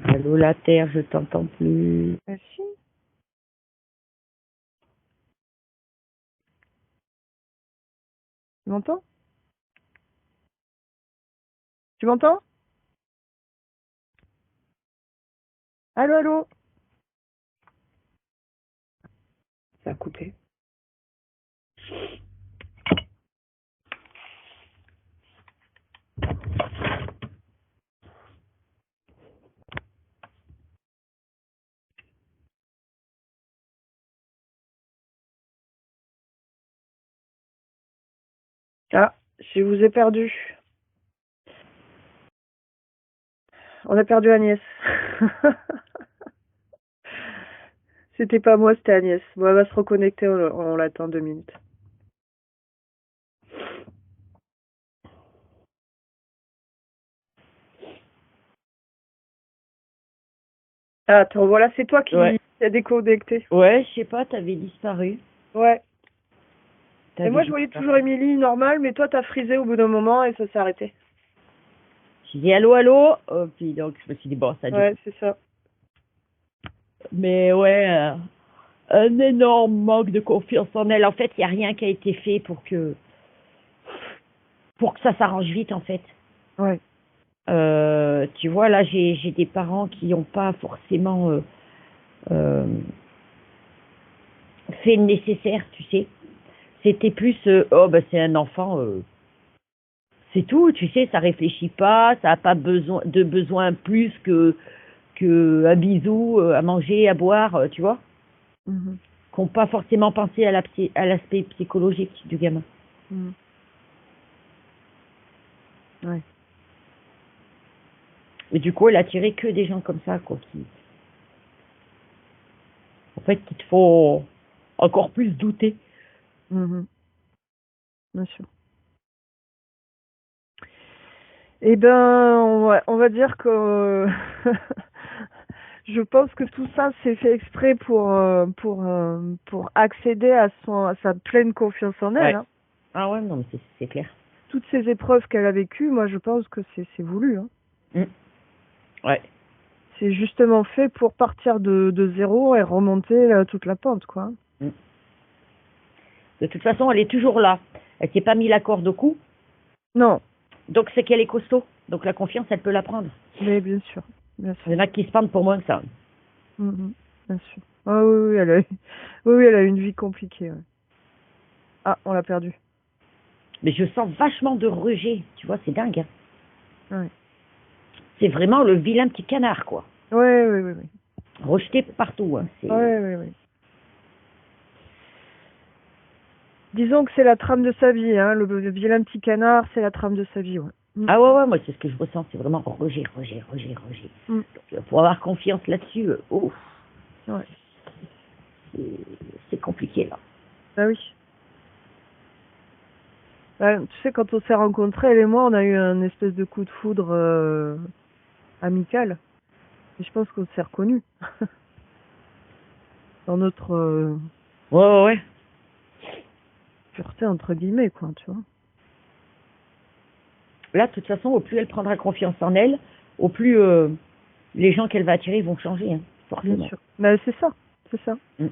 Allô, la Terre, je t'entends plus. Ah si. Tu m'entends? Tu m'entends? Allô, allô? Ça a coupé. Ah, je vous ai perdu. On a perdu Agnès. C'était pas moi, c'était Agnès. Bon, elle va se reconnecter, on l'attend 2 minutes. Ah, attends, voilà, c'est toi qui Ouais. as déconnecté. Ouais, je sais pas, t'avais disparu. Ouais. Et T'avais moi, je voyais disparu. toujours Émilie normale, mais toi, t'as frisé au bout d'un moment et ça s'est arrêté. J'ai dit allô, allô. Puis donc, je me suis dit, bon, ça a dû. Ouais, c'est ça. Mais ouais, un énorme manque de confiance en elle. En fait, il n'y a rien qui a été fait pour que ça s'arrange vite, en fait. Ouais. Tu vois, là, j'ai des parents qui n'ont pas forcément euh, fait le nécessaire, tu sais. C'était plus, oh, ben, c'est un enfant, c'est tout, tu sais, ça réfléchit pas, ça n'a pas besoin plus que un bisou, à manger, à boire, tu vois, Mhm. qui n'ont pas forcément pensé à l'aspect psychologique du gamin. Mhm. Ouais. Et du coup, elle a tiré que des gens comme ça, quoi, en fait, qui te font encore plus douter. Mhm. Bien sûr. Eh ben, on va dire que je pense que tout ça c'est fait exprès pour accéder à sa pleine confiance en elle. Ouais. Hein. Ah ouais, non, mais c'est clair. Toutes ces épreuves qu'elle a vécues, moi je pense que c'est voulu. Hein. Mm. Ouais. C'est justement fait pour partir de zéro et remonter toute la pente, quoi. Mm. De toute façon, elle est toujours là. Elle s'est pas mis la corde au cou, Non, donc c'est qu'elle est costaud. Donc la confiance, elle peut la prendre. mais bien sûr, bien Il y sûr. en a qui se pendent pour moins que ça. Mhm. Bien sûr. Ah oui, oui, oui, elle a une vie compliquée. Ouais. Ah, on l'a perdue. Mais je sens vachement de rejet, tu vois, c'est dingue. Hein. Ouais. C'est vraiment le vilain petit canard, quoi. Ouais, oui, oui, oui. Rejeté partout. Hein. Ouais, ouais, ouais. Disons que c'est la trame de sa vie, hein. Le vilain petit canard, c'est la trame de sa vie, ouais. Ah ouais, ouais, moi c'est ce que je ressens, c'est vraiment rejet. Mm. Donc, pour avoir confiance là-dessus, ouf, Ouais. c'est compliqué là. Bah oui. Ouais, tu sais, quand on s'est rencontrés, elle et moi, on a eu un espèce de coup de foudre amical. Et je pense qu'on s'est reconnus. Dans notre Ouais. pureté, entre guillemets, quoi, tu vois. Là, de toute façon, au plus elle prendra confiance en elle, au plus les gens qu'elle va attirer vont changer, hein, forcément. Bien sûr. Bah, c'est ça, c'est ça. Mm.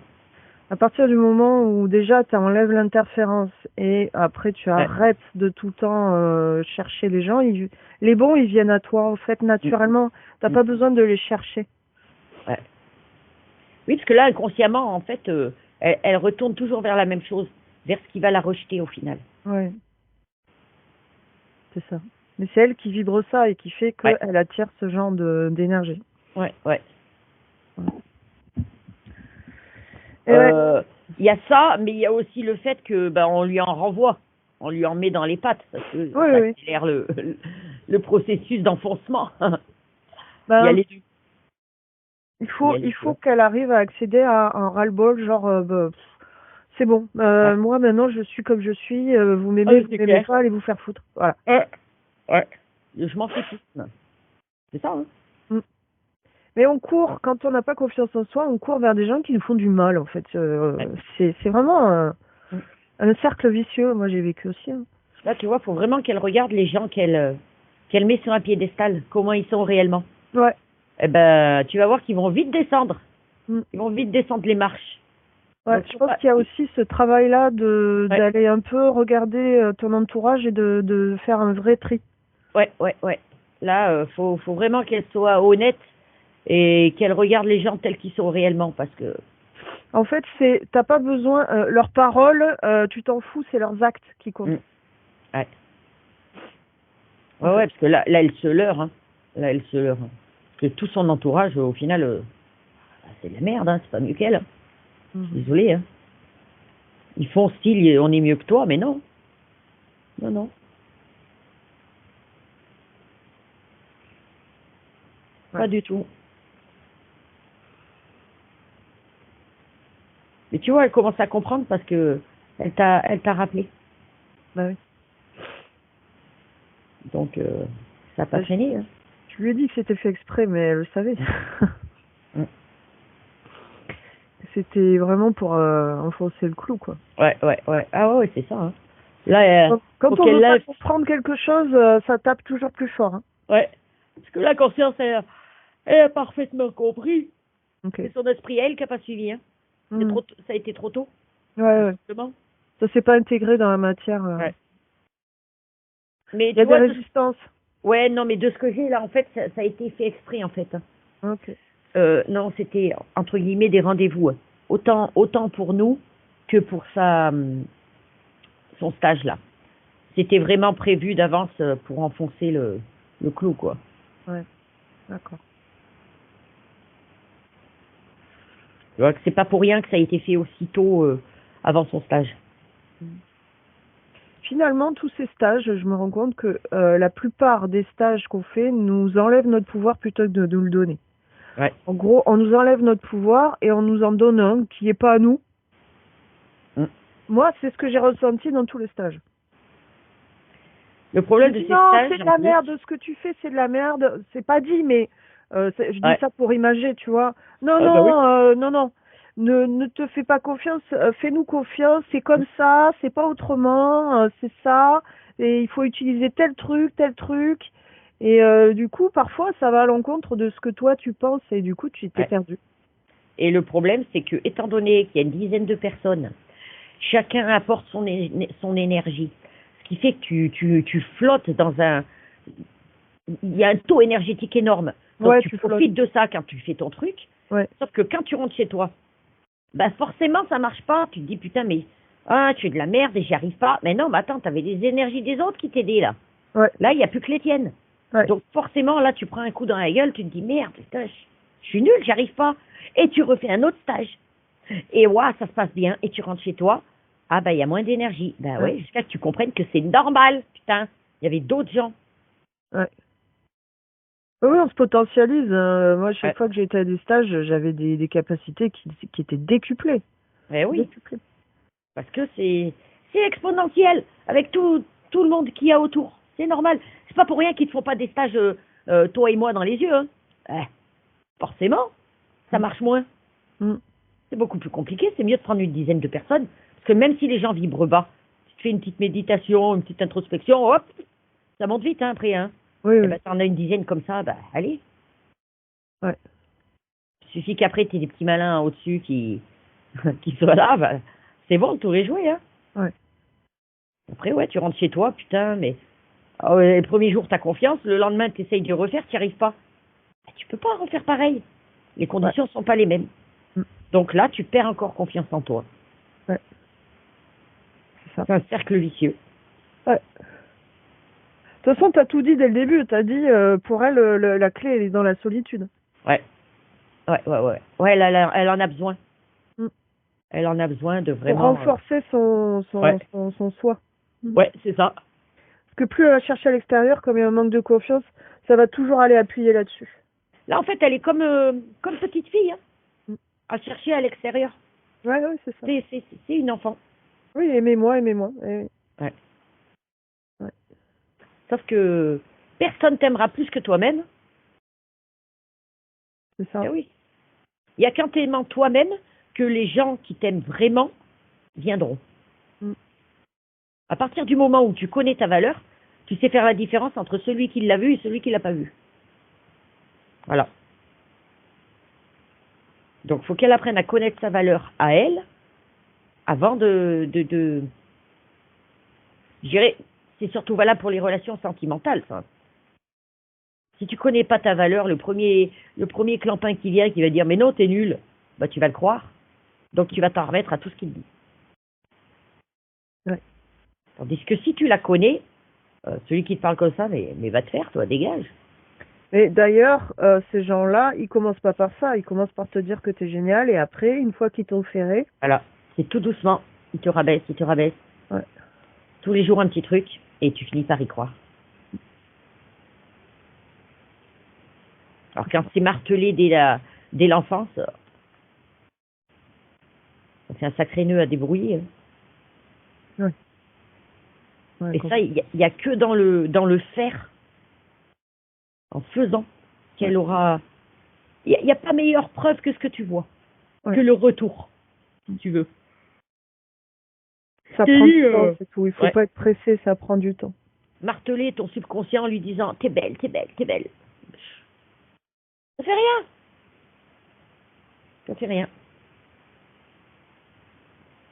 À partir du moment où déjà tu enlèves l'interférence et après tu arrêtes de tout le temps chercher les gens, les bons ils viennent à toi en fait naturellement. T'as pas besoin de les chercher. Ouais. Oui, parce que là, inconsciemment, en fait, elle retourne toujours vers la même chose, vers ce qui va la rejeter au final. Ouais. C'est ça. Mais c'est elle qui vibre ça et qui fait qu'elle attire ce genre d'énergie. Ouais. Et Il y a ça, mais il y a aussi le fait que on lui en renvoie, on lui en met dans les pattes, parce que ça accélère le processus d'enfoncement. Ben, il y a les deux. Il faut qu'elle arrive à accéder à un ras-le-bol, genre c'est bon, moi maintenant je suis comme je suis, vous m'aimez, vous m'aimez pas, allez vous faire foutre. Voilà. Ouais. Je m'en fais tout. C'est ça, hein. Mais on court, quand on n'a pas confiance en soi, on court vers des gens qui nous font du mal, en fait. C'est vraiment un cercle vicieux. Moi, j'ai vécu aussi. Hein. Là, tu vois, il faut vraiment qu'elle regarde les gens qu'elle met sur un piédestal, comment ils sont réellement. Ouais. Eh ben, tu vas voir qu'ils vont vite descendre. Ils vont vite descendre les marches. Ouais, donc, je pense qu'il y a aussi ce travail-là d'aller un peu regarder ton entourage et de faire un vrai tri. Ouais. Là, faut vraiment qu'elle soit honnête et qu'elle regarde les gens tels qu'ils sont réellement, parce que... En fait, t'as pas besoin... leurs paroles, tu t'en fous, c'est leurs actes qui comptent. Ouais, parce que là, elle se leurre. Hein. Parce que tout son entourage, au final, c'est de la merde, hein. C'est pas mieux qu'elle. Désolée. Hein. Ils font style, on est mieux que toi, mais non. Non. Pas du tout. Mais tu vois, elle commence à comprendre parce que elle t'a rappelé. Bah oui. Donc, ça n'a pas traîné. Hein. Je lui ai dit que c'était fait exprès, mais elle le savait. C'était vraiment pour enfoncer le clou, quoi. Ouais. Ah ouais, c'est ça. Hein. Là, quand on veut pas comprendre quelque chose, ça tape toujours plus fort. Hein. Ouais. Parce que la conscience, elle a parfaitement compris. Okay. C'est son esprit, elle, qui n'a pas suivi. Hein. Mm. Ça a été trop tôt, Ouais. justement. Ça s'est pas intégré dans la matière. Ouais. Mais Il y a tu des vois, résistances. ouais, non, mais de ce que j'ai là, en fait, ça a été fait exprès, en fait. Hein. Ok. Non, c'était entre guillemets des rendez-vous. Hein. Autant pour nous que pour son stage là. C'était vraiment prévu d'avance pour enfoncer le clou, quoi. Ouais. D'accord. Tu vois que c'est pas pour rien que ça a été fait aussitôt avant son stage. Finalement, tous ces stages, je me rends compte que la plupart des stages qu'on fait nous enlèvent notre pouvoir plutôt que de nous le donner. Ouais. En gros, on nous enlève notre pouvoir et on nous en donne un qui n'est pas à nous. Mm. Moi, c'est ce que j'ai ressenti dans tous les stages. Le problème de ces Non, stages, c'est de en la plus, merde, ce que tu fais, c'est de la merde. C'est pas dit, mais je dis ouais. ça pour imager, tu vois. Non, Ah bah oui. non. Ne te fais pas confiance, fais-nous confiance, c'est comme ça, c'est pas autrement, c'est ça, et il faut utiliser tel truc. Et du coup, parfois, ça va à l'encontre de ce que toi tu penses, et du coup, tu t'es Ouais. perdu. Et le problème, c'est que, étant donné qu'il y a une dizaine de personnes, chacun apporte son énergie. Ce qui fait que tu flottes dans un. Il y a un taux énergétique énorme. Donc Ouais, tu tu flottes. profites de ça quand tu fais ton truc. Ouais. Sauf que quand tu rentres chez toi, bah forcément ça marche pas. Tu te dis putain, mais tu es de la merde et j'y arrive pas. Mais non, mais attends, t'avais les énergies des autres qui t'aidaient là. Ouais. Là, il n'y a plus que les tiennes. Ouais. Donc forcément, là, tu prends un coup dans la gueule, tu te dis merde, putain, je suis nul, j'y arrive pas. Et tu refais un autre stage. Et ouais, ça se passe bien. Et tu rentres chez toi. Ah bah il y a moins d'énergie. Bah ouais, jusqu'à que tu comprennes que c'est normal. Putain, il y avait d'autres gens. Ouais. Oui, on se potentialise. Moi, chaque Ouais. fois que j'étais à des stages, j'avais des capacités qui étaient décuplées. Mais oui, Décuplées. parce que c'est exponentiel avec tout le monde qu'il y a autour. C'est normal. C'est pas pour rien qu'ils ne te font pas des stages, toi et moi, dans les yeux. Hein. Forcément, ça marche moins. Mm. C'est beaucoup plus compliqué. C'est mieux de prendre une dizaine de personnes. Parce que même si les gens vibrent bas, tu te fais une petite méditation, une petite introspection, hop, ça monte vite hein, après. Hein. Oui, Et oui. ben, t'en as une dizaine comme ça, bah allez. Ouais. Il suffit qu'après, tu aies des petits malins au-dessus qui soient là, bah, c'est bon, le tour est joué. Hein. Ouais. Après, ouais, tu rentres chez toi, putain, mais ouais, le premier jour, tu as confiance, le lendemain, tu essayes de refaire, tu n'y arrives pas. Bah, tu peux pas refaire pareil. Les conditions ne sont pas les mêmes. Mm. Donc là, tu perds encore confiance en toi. Ouais. C'est ça. C'est un cercle vicieux. Ouais. De toute façon, tu as tout dit dès le début. Tu as dit, pour elle, la clé, elle est dans la solitude. Ouais. Ouais, elle en a besoin. Mm. Elle en a besoin de Pour vraiment. renforcer son soi. Mm. Ouais, c'est ça. Parce que plus elle va chercher à l'extérieur, comme il y a un manque de confiance, ça va toujours aller appuyer là-dessus. Là, en fait, elle est comme petite fille, hein, Mm. à chercher à l'extérieur. Ouais, c'est ça. C'est une enfant. Oui, aimez-moi. Eh oui. Ouais. Ouais. Sauf que personne t'aimera plus que toi-même. C'est ça. Eh oui. Il n'y a qu'en t'aimant toi-même que les gens qui t'aiment vraiment viendront. Mm. À partir du moment où tu connais ta valeur, tu sais faire la différence entre celui qui l'a vu et celui qui l'a pas vu. Voilà. Donc, il faut qu'elle apprenne à connaître sa valeur à elle avant de... Je dirais, c'est surtout valable pour les relations sentimentales, ça. Si tu connais pas ta valeur, le premier clampin qui vient, qui va dire « Mais non, t'es nul », bah, tu vas le croire. Donc, tu vas t'en remettre à tout ce qu'il dit. Ouais. Tandis que si tu la connais, celui qui te parle comme ça, mais va te faire, toi, dégage. Et d'ailleurs, ces gens-là, ils commencent pas par ça. Ils commencent par te dire que t'es génial. Et après, une fois qu'ils t'ont ferré... Voilà, c'est tout doucement. Il te rabaisse. Ouais. Tous les jours, un petit truc, et tu finis par y croire. Alors, quand c'est martelé dès l'enfance, c'est un sacré nœud à débrouiller. Ouais. Ouais, et ça, il n'y a que dans le faire, en faisant, qu'elle aura... Il n'y a pas meilleure preuve que ce que tu vois, que le retour, si tu veux. Ça prend du temps, c'est tout. Il faut pas être pressé, ça prend du temps. Marteler ton subconscient en lui disant « T'es belle, t'es belle, t'es belle ». Ça fait rien. Ça fait rien.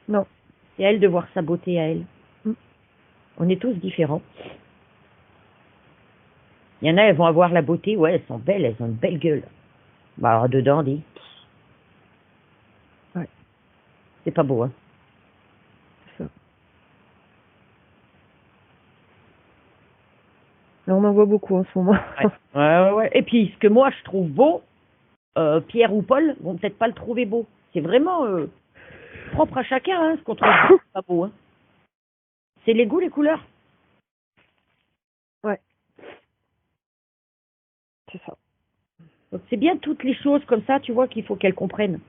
Non. C'est à elle de voir sa beauté à elle. Mm. On est tous différents. Il y en a, elles vont avoir la beauté, ouais, elles sont belles, elles ont une belle gueule. Bah alors dedans, dis. Ouais. C'est pas beau, hein. C'est ça. Là, on en voit beaucoup en ce moment. Ouais. Et puis, ce que moi je trouve beau, Pierre ou Paul vont peut-être pas le trouver beau. C'est vraiment propre à chacun, hein, ce qu'on trouve pas beau. Hein. C'est les goûts, les couleurs. Ouais. C'est ça. Donc c'est bien toutes les choses comme ça, tu vois, qu'il faut qu'elles comprennent.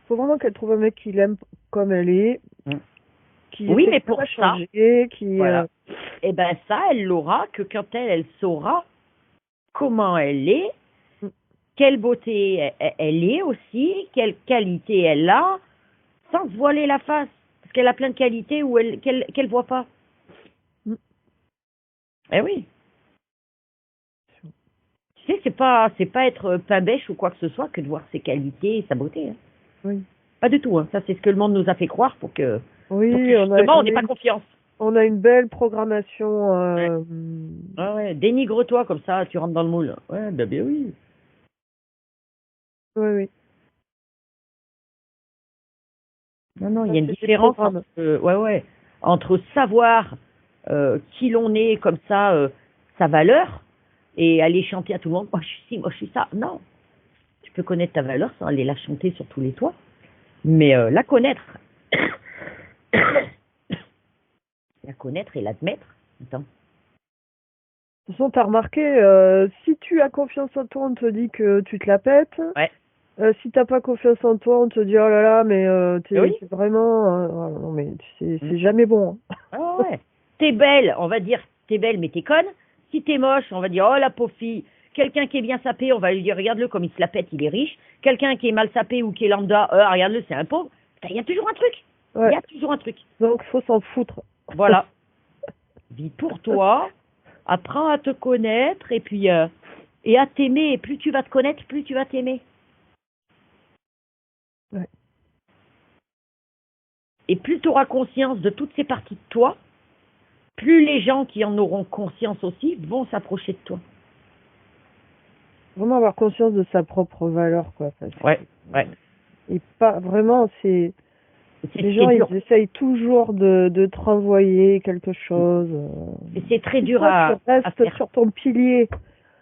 Faut vraiment qu'elle trouve un mec qui l'aime comme elle est. Qui Oui, essaie mais de pour pas ça, changer, qui... voilà. Et ben ça, elle l'aura que quand elle saura comment elle est, quelle beauté elle est aussi, quelle qualité elle a, sans se voiler la face. Parce qu'elle a plein de qualités qu'elle voit pas. Eh oui. Tu sais, c'est pas être pain bêche ou quoi que ce soit que de voir ses qualités et sa beauté. Hein. Oui. Pas du tout. Hein. Ça, c'est ce que le monde nous a fait croire pour que, Oui, justement, on n'ait pas confiance. On a une belle programmation. Ouais, dénigre-toi comme ça, tu rentres dans le moule. Ouais, ben oui. Oui. Non, il y a une différence entre savoir qui l'on est, comme ça, sa valeur, et aller chanter à tout le monde, moi je suis ci, moi je suis ça. Non, tu peux connaître ta valeur sans aller la chanter sur tous les toits, mais la connaître. La connaître et l'admettre. Attends. De toute façon, t'as remarqué, si tu as confiance en toi, on te dit que tu te la pètes. Ouais. Si t'as pas confiance en toi, on te dit oh là là, mais t'es vraiment. Non, mais c'est jamais bon. Hein. Ah ouais. T'es belle, on va dire t'es belle, mais t'es conne. Si t'es moche, on va dire oh la pauvre fille. Quelqu'un qui est bien sapé, on va lui dire regarde-le comme il se la pète, il est riche. Quelqu'un qui est mal sapé ou qui est lambda, regarde-le, c'est un pauvre. Il y a toujours un truc. Il y a toujours un truc. Donc faut s'en foutre. Voilà. Vis pour toi, apprends à te connaître et puis et à t'aimer. Et plus tu vas te connaître, plus tu vas t'aimer. Ouais. Et plus tu auras conscience de toutes ces parties de toi, plus les gens qui en auront conscience aussi vont s'approcher de toi. Vraiment avoir conscience de sa propre valeur, quoi. Ouais. Et pas vraiment, les gens, ils essayent toujours de te renvoyer quelque chose. Et c'est très dur tu restes sur ton pilier,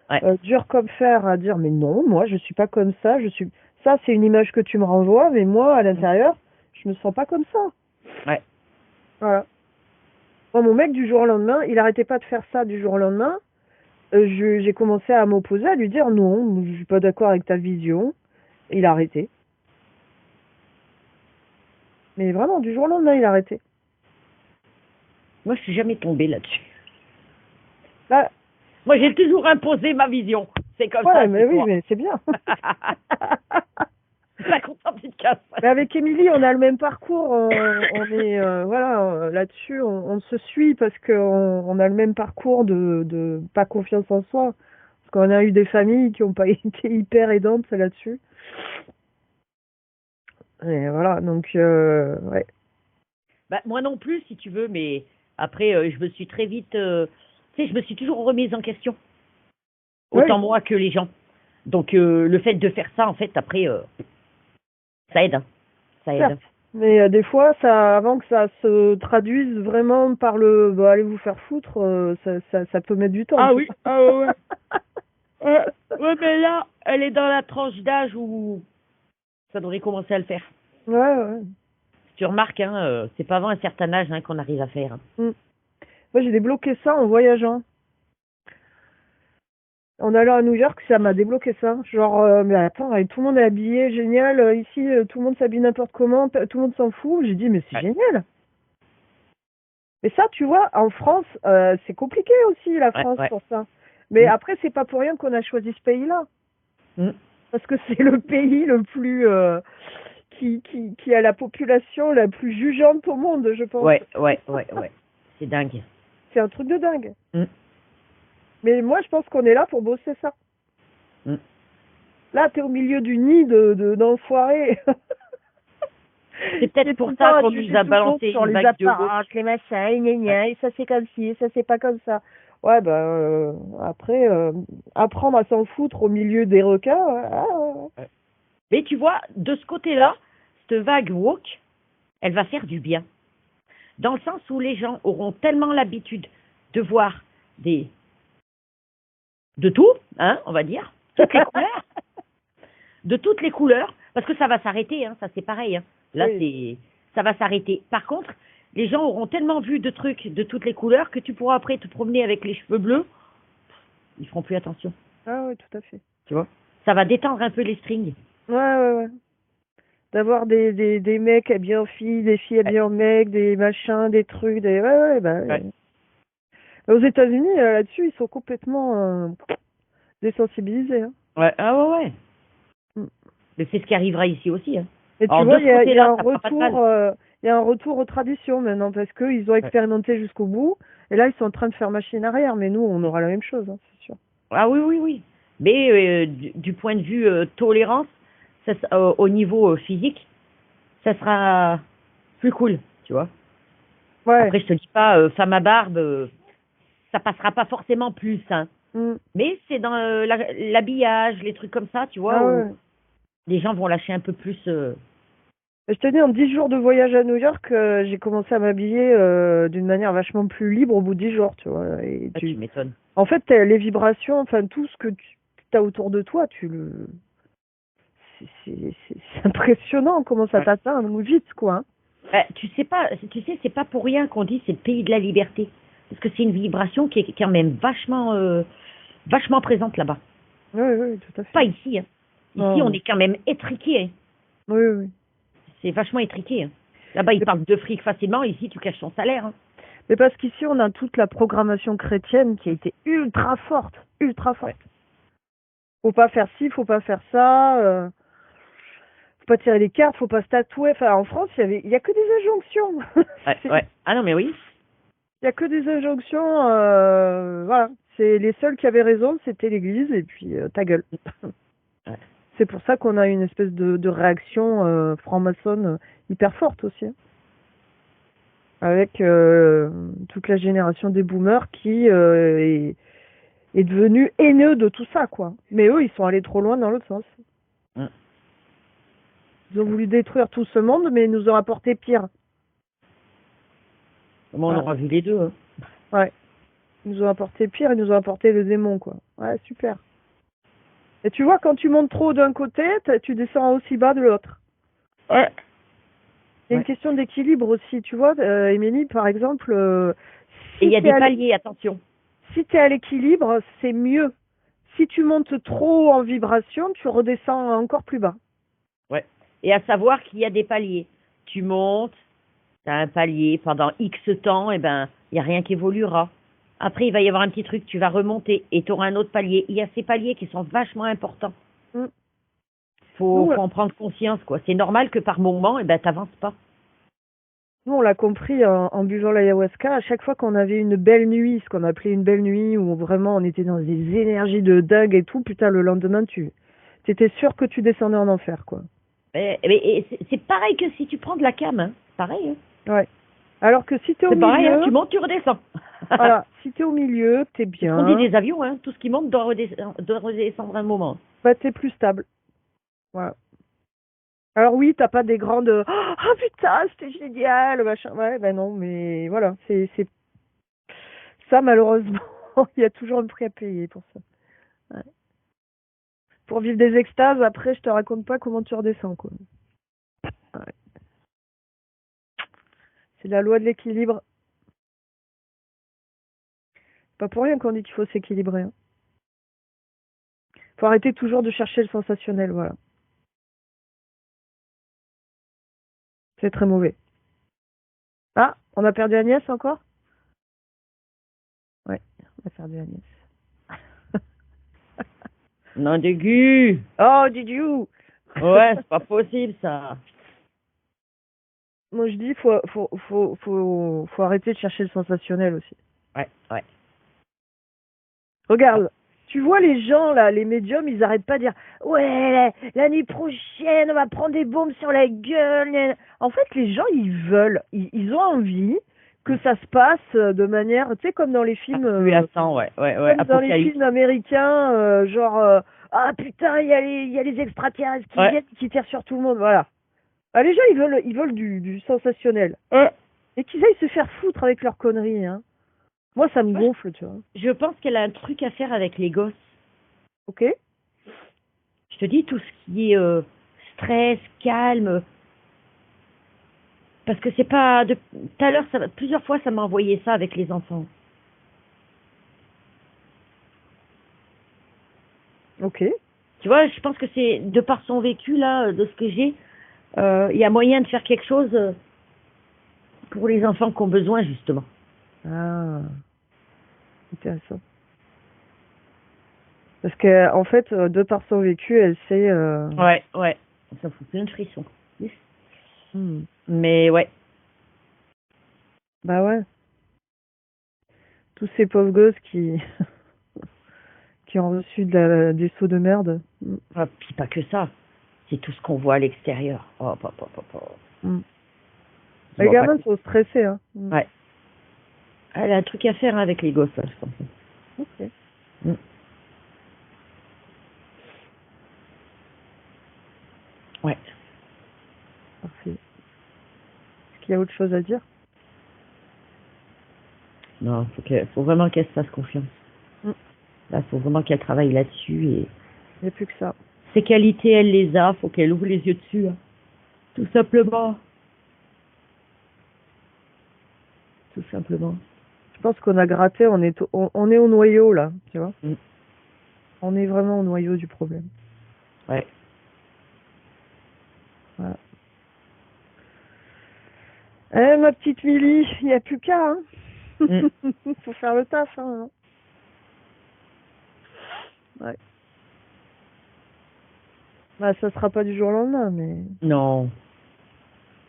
ouais. dur comme fer, à dire mais non, moi je suis pas comme ça. Ça, c'est une image que tu me renvoies, mais moi à l'intérieur, je me sens pas comme ça. Ouais. Voilà. Moi, mon mec, du jour au lendemain, il arrêtait pas de faire ça du jour au lendemain. J'ai commencé à m'opposer, à lui dire non, je suis pas d'accord avec ta vision. Il a arrêté. Mais vraiment, du jour au lendemain, il a arrêté. Moi, je suis jamais tombée là-dessus. Là, moi, j'ai toujours imposé ma vision. C'est comme ça. Mais oui, mais c'est bien. La contente de casse. Mais avec Émilie, on a le même parcours. On est là-dessus, on se suit parce qu'on a le même parcours de pas confiance en soi. Parce qu'on a eu des familles qui n'ont pas été hyper aidantes là-dessus. Et voilà, donc ouais. Bah, moi non plus, si tu veux, mais après, je me suis très vite, tu sais, je me suis toujours remise en question. Autant moi que les gens. Donc, le fait de faire ça, en fait, après, ça aide. Ça aide. Certes. Mais des fois, avant que ça se traduise vraiment par le allez vous faire foutre, ça peut mettre du temps. Ah oui, ouais. Ouais, mais là, elle est dans la tranche d'âge où ça devrait commencer à le faire. Ouais. Tu remarques, hein, c'est pas avant un certain âge qu'on arrive à faire. Moi, j'ai débloqué ça en voyageant. En allant à New York, ça m'a débloqué ça. Genre, mais attends, tout le monde est habillé, génial. Ici, tout le monde s'habille n'importe comment, tout le monde s'en fout. J'ai dit, mais c'est génial. Mais ça, tu vois, en France, c'est compliqué aussi, la France, pour ça. Mais après, c'est pas pour rien qu'on a choisi ce pays-là. Parce que c'est le pays le plus... qui a la population la plus jugeante au monde, je pense. Ouais. C'est dingue. C'est un truc de dingue. Mais moi, je pense qu'on est là pour bosser ça. Là, t'es au milieu du nid d'enfoirés. C'est peut-être Et pour tout le ça temps, qu'on tu nous fais a tout le tour balancé sur une les vague de woke. apparences, les machins, et gna Ouais. gna, et ça c'est comme ci, et ça c'est pas comme ça. Ouais, après, apprendre à s'en foutre au milieu des requins, ouais. Ouais. Mais tu vois, de ce côté-là, cette vague woke, elle va faire du bien. Dans le sens où les gens auront tellement l'habitude de voir des de tout, hein, on va dire, toutes les couleurs, de toutes les couleurs, parce que ça va s'arrêter, hein, ça c'est pareil. Hein. Là, Oui. ça va s'arrêter. Par contre, les gens auront tellement vu de trucs de toutes les couleurs que tu pourras après te promener avec les cheveux bleus, ils feront plus attention, Ah ouais, tout à fait. tu vois. Ça va détendre un peu les strings. Ouais. D'avoir des mecs habillés en filles, des filles Ouais. habillées en mecs, des machins, des trucs, ouais, Ouais. Aux États-Unis, là-dessus, ils sont complètement désensibilisés. Hein. Ouais. Ah ouais, ouais. Mm. Mais c'est ce qui arrivera ici aussi. Hein. Et tu Alors, vois, de ce il y a côté-là, un ça fera pas de mal. retour, il y a un retour aux traditions maintenant parce qu'ils ont Ouais. expérimenté jusqu'au bout. Et là, ils sont en train de faire machine arrière. Mais nous, on aura la même chose, hein, c'est sûr. Ah oui, oui, oui. Mais du point de vue tolérance, au niveau physique, ça sera plus cool, tu vois. Ouais. Après, je te dis pas, femme à barbe, ça passera pas forcément plus, hein. Mm. Mais c'est dans l'habillage, les trucs comme ça, tu vois, Ah où ouais. les gens vont lâcher un peu plus. Et je te dis, en 10 jours de voyage à New York, j'ai commencé à m'habiller d'une manière vachement plus libre au bout de 10 jours, tu vois. Et Ah, tu m'étonnes. En fait, les vibrations, enfin, tout ce que tu as autour de toi, c'est impressionnant comment ça Ouais. t'atteint vite, quoi. Hein. Tu sais pas, tu sais, c'est pas pour rien qu'on dit c'est le pays de la liberté. Parce que c'est une vibration qui est quand même vachement présente là-bas. Oui, tout à Pas fait. ici, hein. Ici, on Non. est quand même étriqué. Hein. Oui. C'est vachement étriqué. Hein. Là-bas, ils Mais parlent de fric facilement. Ici, tu caches ton salaire. Hein. mais parce qu'ici, on a toute la programmation chrétienne qui a été ultra forte, ultra forte. Ouais. Faut pas faire ci, faut pas faire ça, faut pas tirer les cartes, faut pas se tatouer. Enfin, en France, il y a que des injonctions. Ouais. Ah non, mais oui. Il y a que des injonctions, voilà. C'est les seuls qui avaient raison, c'était l'Église et puis ta gueule. Ouais. C'est pour ça qu'on a une espèce de réaction franc-maçonne hyper forte aussi, hein. Avec toute la génération des boomers qui est devenue haineux de tout ça, quoi. Mais eux, ils sont allés trop loin dans l'autre sens. Mm. Ils ont voulu détruire tout ce monde, mais ils nous ont apporté pire. Bon, on Voilà. aura vu les deux. Hein. Ouais. Ils nous ont apporté pire, ils nous ont apporté le démon, quoi. Ouais, super. Et tu vois, quand tu montes trop d'un côté, tu descends aussi bas de l'autre. Ouais. Il y a une question d'équilibre aussi, tu vois, Émilie, par exemple, Et il si y a tu es des paliers, attention. si tu es à l'équilibre, c'est mieux. Si tu montes trop en vibration, tu redescends encore plus bas. Ouais. Et à savoir qu'il y a des paliers. Tu montes, tu as un palier pendant X temps, et ben, il n'y a rien qui évoluera. Après, il va y avoir un petit truc, tu vas remonter et tu auras un autre palier. Il y a ces paliers qui sont vachement importants. Mm. Faut Nous, en prendre conscience, quoi. C'est normal que par moment, tu n'avances pas. nous, on l'a compris en buvant l'ayahuasca. À chaque fois qu'on avait une belle nuit, ce qu'on appelait une belle nuit, où vraiment on était dans des énergies de dingue et tout, putain, le lendemain, tu étais sûr que tu descendais en enfer, quoi. Et c'est pareil que si tu prends de la cam, hein. Pareil. Hein. Ouais. Alors que si t'es au C'est pareil, hein. milieu, Tu montes, tu redescends. voilà, si t'es au milieu, t'es C'est ce qu'on dit bien, des avions, hein. Tout ce qui monte doit redescendre un moment. bah t'es plus stable. Voilà. Alors oui, t'as pas des grandes oh putain, c'était génial, machin. Ouais, ben non, mais voilà, c'est ça malheureusement, il y a toujours un prix à payer pour ça. Ouais. Pour vivre des extases, après, je te raconte pas comment tu redescends, quoi. Ouais. C'est la loi de l'équilibre. Pas pour rien qu'on dit qu'il faut s'équilibrer. Hein. Faut arrêter toujours de chercher le sensationnel, voilà. C'est très mauvais. Ah, on a perdu Agnès encore? Ouais, on a perdu Agnès. Non, dégueu. Oh, did you? Ouais, c'est pas possible, ça. Moi, je dis, faut arrêter de chercher le sensationnel aussi. Ouais. Regarde, Tu vois les gens là, les médiums, ils arrêtent pas de dire ouais, l'année prochaine, on va prendre des bombes sur la gueule. En fait, les gens, ils ont envie que ça se passe de manière, tu sais, comme dans les films, Oui, à 100, ouais, comme dans les Apocalypse. films américains, genre ah putain, il y a les extraterrestres qui Ouais. viennent, qui tirent sur tout le monde, voilà. Ah, les gens, ils veulent du sensationnel. Et qu'ils aillent se faire foutre avec leurs conneries, hein. Moi, ça me gonfle, tu vois. Je pense qu'elle a un truc à faire avec les gosses. Ok? Je te dis, tout ce qui est stress, calme, parce que c'est pas... Tout à l'heure, plusieurs fois, ça m'a envoyé ça avec les enfants. Ok. Tu vois, je pense que c'est, de par son vécu, là, de ce que j'ai, il y a moyen de faire quelque chose pour les enfants qui ont besoin, justement. Ah, intéressant. Parce que en fait, de par son vécu, elle sait. Ouais. Ça fout plein de frissons. Hmm. Mais ouais. Bah ouais. Tous ces pauvres gosses qui qui ont reçu des sauts de merde. Hmm. Ah, puis pas que ça. C'est tout ce qu'on voit à l'extérieur. Oh. Hmm. Je Les vois pas gamins que- sont stressés, hein. Hmm. Ouais. Elle a un truc à faire avec les gosses, là, je pense. Ok. Mm. Ouais. Parfait. Est-ce qu'il y a autre chose à dire? Non, faut vraiment qu'elle se fasse confiance. Hmm. Là, faut vraiment qu'elle travaille là-dessus et Il n'y a plus que ça. ses qualités, elle les a. Faut qu'elle ouvre les yeux dessus. Hein. Tout simplement. Tout simplement. Je pense qu'on a gratté, on est au noyau là, tu vois. Mm. On est vraiment au noyau du problème. Ouais. Voilà. Eh, ma petite Milly, il n'y a plus qu'à, hein. Mm. Faut faire le taf, hein. Ouais. Bah, ça sera pas du jour au lendemain, Non.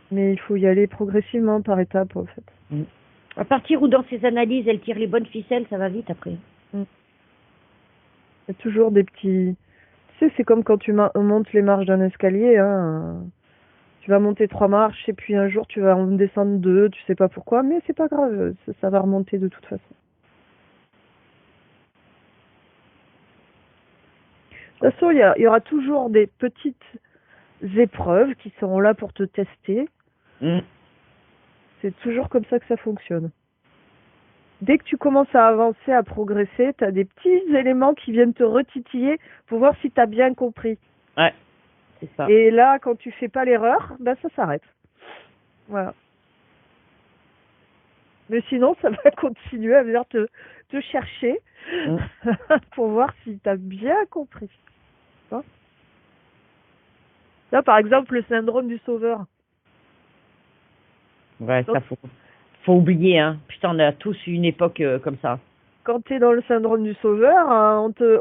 mais il faut y aller progressivement, par étapes, en fait. Mm. À partir où dans ses analyses, elle tire les bonnes ficelles, ça va vite après. Mm. Il y a toujours des petits... Tu sais, c'est comme quand tu montes les marches d'un escalier, hein. Tu vas monter 3 marches, et puis un jour, tu vas en descendre 2, tu sais pas pourquoi, mais c'est pas grave, ça va remonter de toute façon. De toute façon, il y aura toujours des petites épreuves qui seront là pour te tester. Mm. C'est toujours comme ça que ça fonctionne. Dès que tu commences à avancer, à progresser, tu as des petits éléments qui viennent te retitiller pour voir si tu as bien compris. Ouais, c'est ça. Et là, quand tu fais pas l'erreur, ben ça s'arrête. Voilà. Mais sinon, ça va continuer à venir te chercher Mm. pour voir si tu as bien compris. Hein. Là, par exemple, le syndrome du sauveur. Ouais, Donc, ça faut oublier, hein. Putain, on a tous eu une époque comme ça. quand tu es dans le syndrome du sauveur,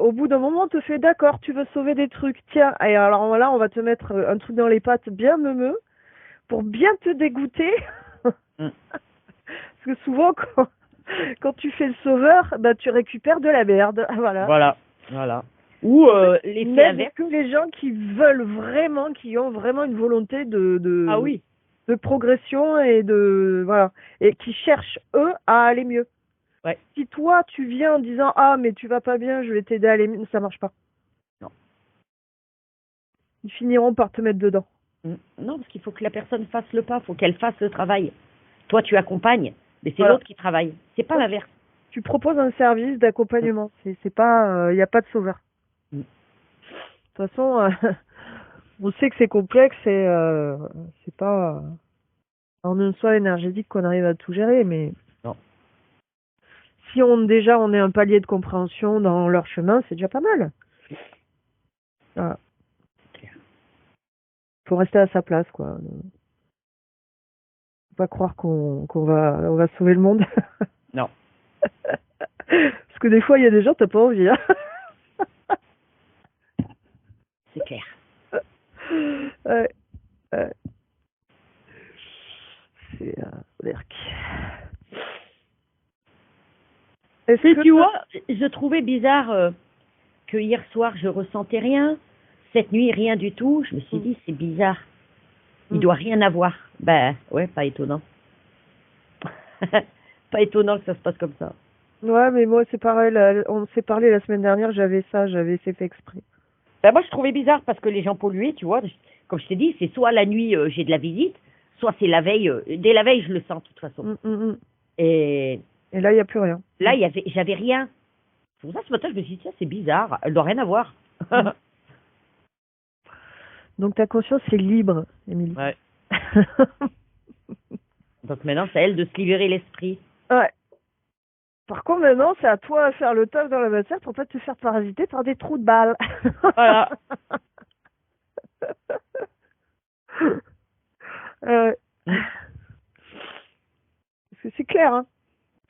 au bout d'un moment, on te fait d'accord, tu veux sauver des trucs. Tiens, et alors là, on va te mettre un truc dans les pattes bien meumeux pour bien te dégoûter. Mm. Parce que souvent, quand tu fais le sauveur, bah, tu récupères de la merde. Voilà. Voilà. Ou l'effet Mais inverse. que les gens qui veulent vraiment, qui ont vraiment une volonté Ah oui. de progression voilà, et qui cherchent, eux, à aller mieux. Ouais. Si toi, tu viens en disant, ah, mais tu vas pas bien, je vais t'aider à aller mieux, ça marche pas. Non. Ils finiront par te mettre dedans. Non, parce qu'il faut que la personne fasse le pas, il faut qu'elle fasse le travail. Toi, tu accompagnes, mais c'est Voilà. l'autre qui travaille. C'est pas l'inverse. Tu proposes un service d'accompagnement. C'est pas, il n'y a pas de sauveur. Mm. De toute façon, on sait que c'est complexe et c'est pas en une soirée énergétique qu'on arrive à tout gérer, mais Non. si on est un palier de compréhension dans leur chemin, c'est déjà pas mal. Voilà. Faut rester à sa place, quoi. Faut pas croire qu'on on va sauver le monde. Non. Parce que des fois, il y a des gens, t'as pas envie. Hein. C'est clair. Ouais. C'est Berk. Est-ce Mais que tu vois, je trouvais bizarre que hier soir, je ressentais rien. Cette nuit, rien du tout. Je me suis dit, c'est bizarre. Il doit rien avoir. Ben, ouais, pas étonnant. Pas étonnant que ça se passe comme ça. Ouais, mais moi, c'est pareil. On s'est parlé la semaine dernière, j'avais fait exprès. Ben, moi, je trouvais bizarre parce que les gens pollués, tu vois, comme je t'ai dit, c'est soit la nuit, j'ai de la visite, soit c'est la veille. Dès la veille, je le sens de toute façon. Et là, il n'y a plus rien. là, j'avais rien. C'est pour ça, ce matin, je me suis dit, tiens, c'est bizarre. Elle doit rien avoir. Donc, ta conscience est libre, Émilie. Ouais. Donc maintenant, c'est à elle de se libérer l'esprit. Ouais. Par contre, maintenant, c'est à toi de faire le taf dans la matière pour pas te faire parasiter par des trous de balles. Voilà. Parce que c'est clair, hein.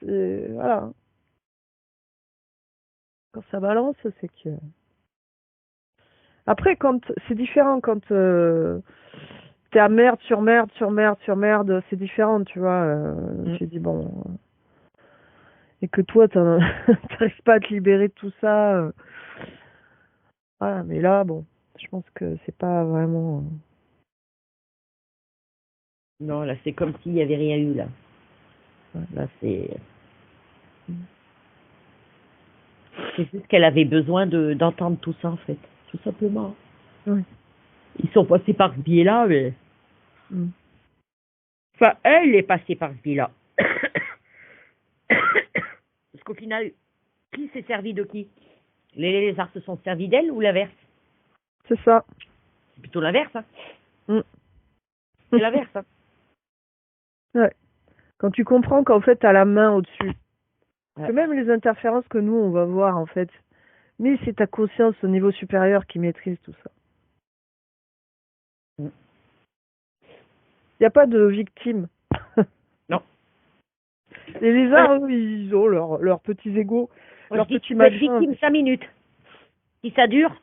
Voilà. Quand ça balance, c'est que... Après, quand c'est différent quand t'es à merde sur merde sur merde sur merde, c'est différent, tu vois. Tu dis bon, et que toi t'arrives pas à te libérer de tout ça. Voilà, mais là, bon, je pense que c'est pas vraiment. Non, là, c'est comme s'il y avait rien eu là. Là, c'est juste qu'elle avait besoin d'entendre tout ça en fait, tout simplement. Oui. Ils sont passés par ce biais-là, mais. Enfin, elle est passée par ce biais-là. Parce qu'au final, qui s'est servi de qui? Les lézards se sont servis d'elle ou l'inverse? C'est ça. C'est plutôt l'inverse. Hein. C'est l'inverse. Hein. Ouais. Quand tu comprends qu'en fait, t'as la main au-dessus. Que même les interférences que nous, on va voir, en fait. Mais c'est ta conscience au niveau supérieur qui maîtrise tout ça. Il n'y a pas de victime. Non. Les lézards, eux, ils ont leurs petits égos, leurs petits machins. Tu peux être victime 5 minutes. Si ça dure,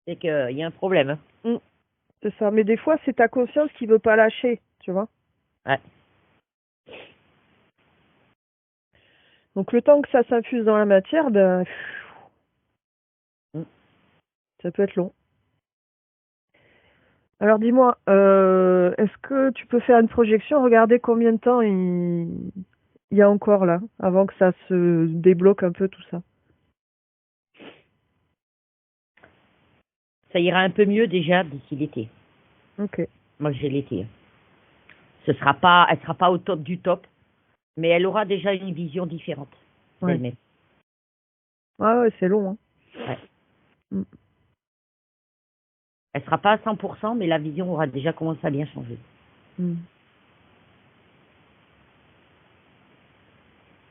c'est qu'il y a un problème. Hein. C'est ça. Mais des fois, c'est ta conscience qui veut pas lâcher, tu vois. Ouais. Donc le temps que ça s'infuse dans la matière, ben, ça peut être long. Alors dis-moi, est-ce que tu peux faire une projection, regarder combien de temps il y a encore là, avant que ça se débloque un peu tout ça? Ça ira un peu mieux déjà d'ici l'été. Ok. Moi, j'ai l'été. Elle sera pas au top du top, mais elle aura déjà une vision différente d'elle-même. Ouais, c'est long. Hein. Ouais. Elle sera pas à 100%, mais la vision aura déjà commencé à bien changer.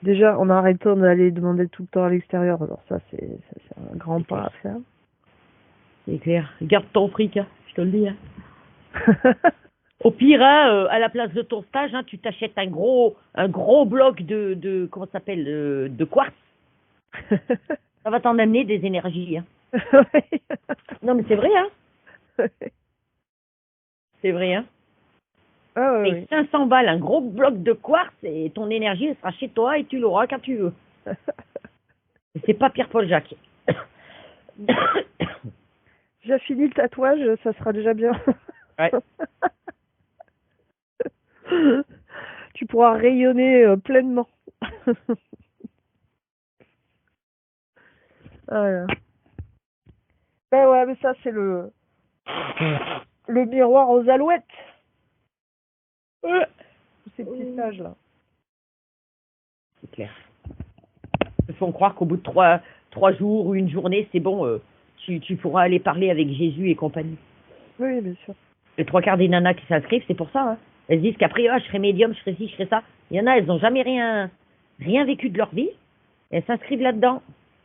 Déjà, en arrêtant d'aller demander tout le temps à l'extérieur, alors ça, c'est un grand pas à faire. C'est clair. Garde ton fric, hein, je te le dis. Hein. Au pire, hein, à la place de ton stage, hein, tu t'achètes un gros bloc de comment ça s'appelle, de quartz. Ça va t'en amener des énergies. Hein. Non, mais c'est vrai, hein. C'est vrai, hein. Ah, ouais, et 500 balles, un gros bloc de quartz, et ton énergie, elle sera chez toi et tu l'auras quand tu veux. C'est pas Pierre-Paul Jacques. J'ai fini le tatouage, ça sera déjà bien. Ouais. Tu pourras rayonner pleinement. Ben ouais, mais ça, c'est le miroir aux alouettes. Ces petits stages là. C'est clair. Ils font croire qu'au bout de 3 jours ou une journée, c'est bon, tu pourras aller parler avec Jésus et compagnie. Oui, bien sûr. Les 3 quarts des nanas qui s'inscrivent, c'est pour ça. Hein. Elles disent qu'après, je serai médium, je serai ci, je serai ça. Il y en a, elles n'ont jamais rien vécu de leur vie. Et elles s'inscrivent là-dedans.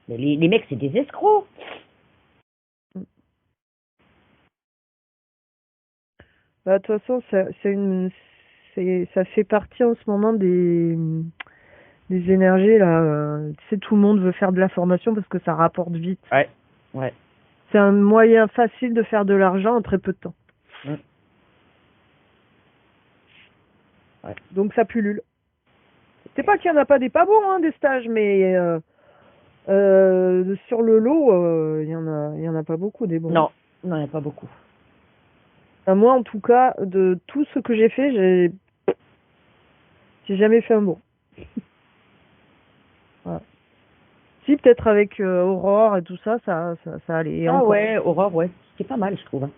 Mais les mecs, c'est des escrocs. Bah, de toute façon, ça fait partie en ce moment des énergies là. Tu sais, tout le monde veut faire de la formation parce que ça rapporte vite. Ouais. C'est un moyen facile de faire de l'argent en très peu de temps. Ouais. Donc ça pullule. C'est pas qu'il y en a pas des pas bons, hein, des stages, mais Sur le lot, il y en a pas beaucoup des bons. Non, non, il n'y en a pas beaucoup. Enfin, moi, en tout cas, de tout ce que j'ai fait, j'ai jamais fait un bon. Voilà. Si, peut-être avec Aurore et tout ça, ça allait. Et Ah encore. ouais, Aurore, ouais, c'est pas mal, je trouve. Hein.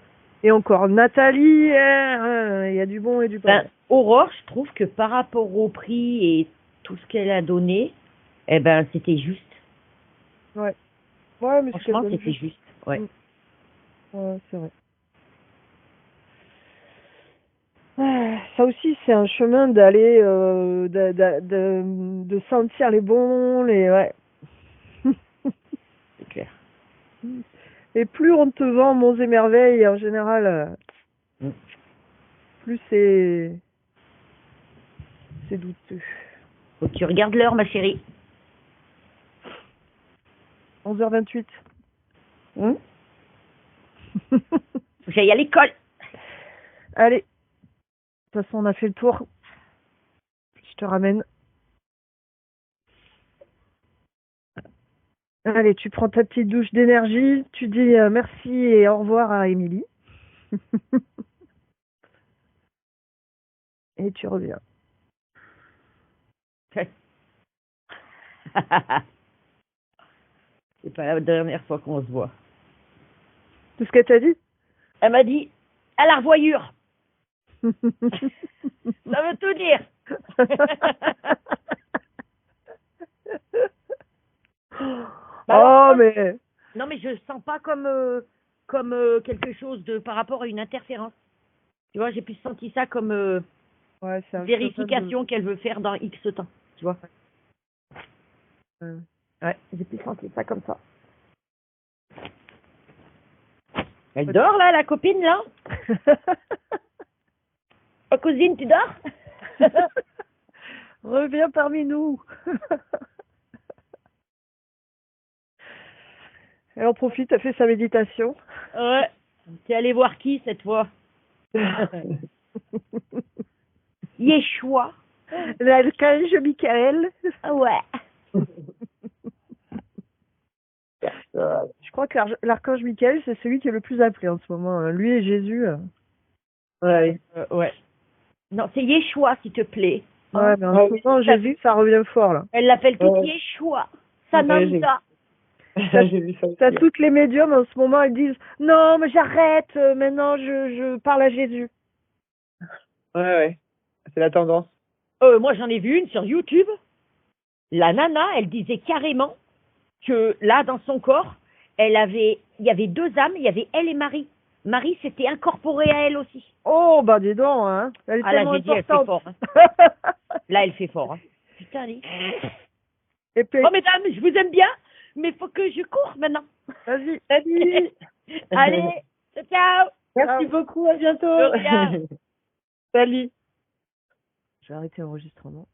Et encore, Nathalie, il y a du bon et du pas Ben, Aurore, je trouve que par rapport au prix et tout ce qu'elle a donné, eh ben, c'était juste. bon. Ouais. Ouais, mais Franchement, c'était juste. Ouais. Mm. Ouais, c'est vrai. Ça aussi, c'est un chemin d'aller, de sentir les bons, ouais. C'est clair. Et plus on te vend monts et merveilles, en général, plus c'est douteux. Faut que tu regardes l'heure, ma chérie. 11h28. Faut que j'aille à l'école. Allez. De toute façon, on a fait le tour. Je te ramène. Allez, tu prends ta petite douche d'énergie, tu dis merci et au revoir à Émilie. Et tu reviens. C'est pas la dernière fois qu'on se voit. Tout ce qu'elle t'a dit? Elle m'a dit, à la revoyure. Ça veut tout dire. Oh, mais... Non, mais je sens pas comme, quelque chose de par rapport à une interférence. Tu vois, j'ai plus senti ça comme Ouais, c'est un vérification qu'elle veut faire dans X temps. Tu vois. Ouais, j'ai plus senti ça comme ça. Elle dort là, la copine là? Oh, cousine, tu dors? Reviens parmi nous. Elle en profite, elle fait sa méditation. Ouais. T'es allé voir qui cette fois? Yeshua. L'archange Michael. Ah ouais. Je crois que l'archange Michael, c'est celui qui est le plus appelé en ce moment. Lui et Jésus. Ouais. Ouais. Non, c'est Yeshua, s'il te plaît. Ouais, mais en ce moment, Jésus, ça revient fort, là. Elle l'appelle toute Yeshua. Sananda. J'ai vu ça. T'as toutes les médiums en ce moment, elles disent non, mais j'arrête, maintenant je parle à Jésus. Ouais, c'est la tendance. Moi, j'en ai vu une sur YouTube. La nana, elle disait carrément que là, dans son corps, il y avait deux âmes, il y avait elle et Marie. Marie s'était incorporée à elle aussi. Oh, bah dis donc, hein. Elle est Ah là, tellement j'ai dit, elle fait importante. fort. Hein. Là, elle fait fort. Hein. Putain, allez. Et puis, Oh, mesdames, je vous aime bien, mais faut que je cours maintenant. vas-y. Salut. Allez, ciao. Merci beaucoup, à bientôt. De rien. Salut. Je vais arrêter l'enregistrement.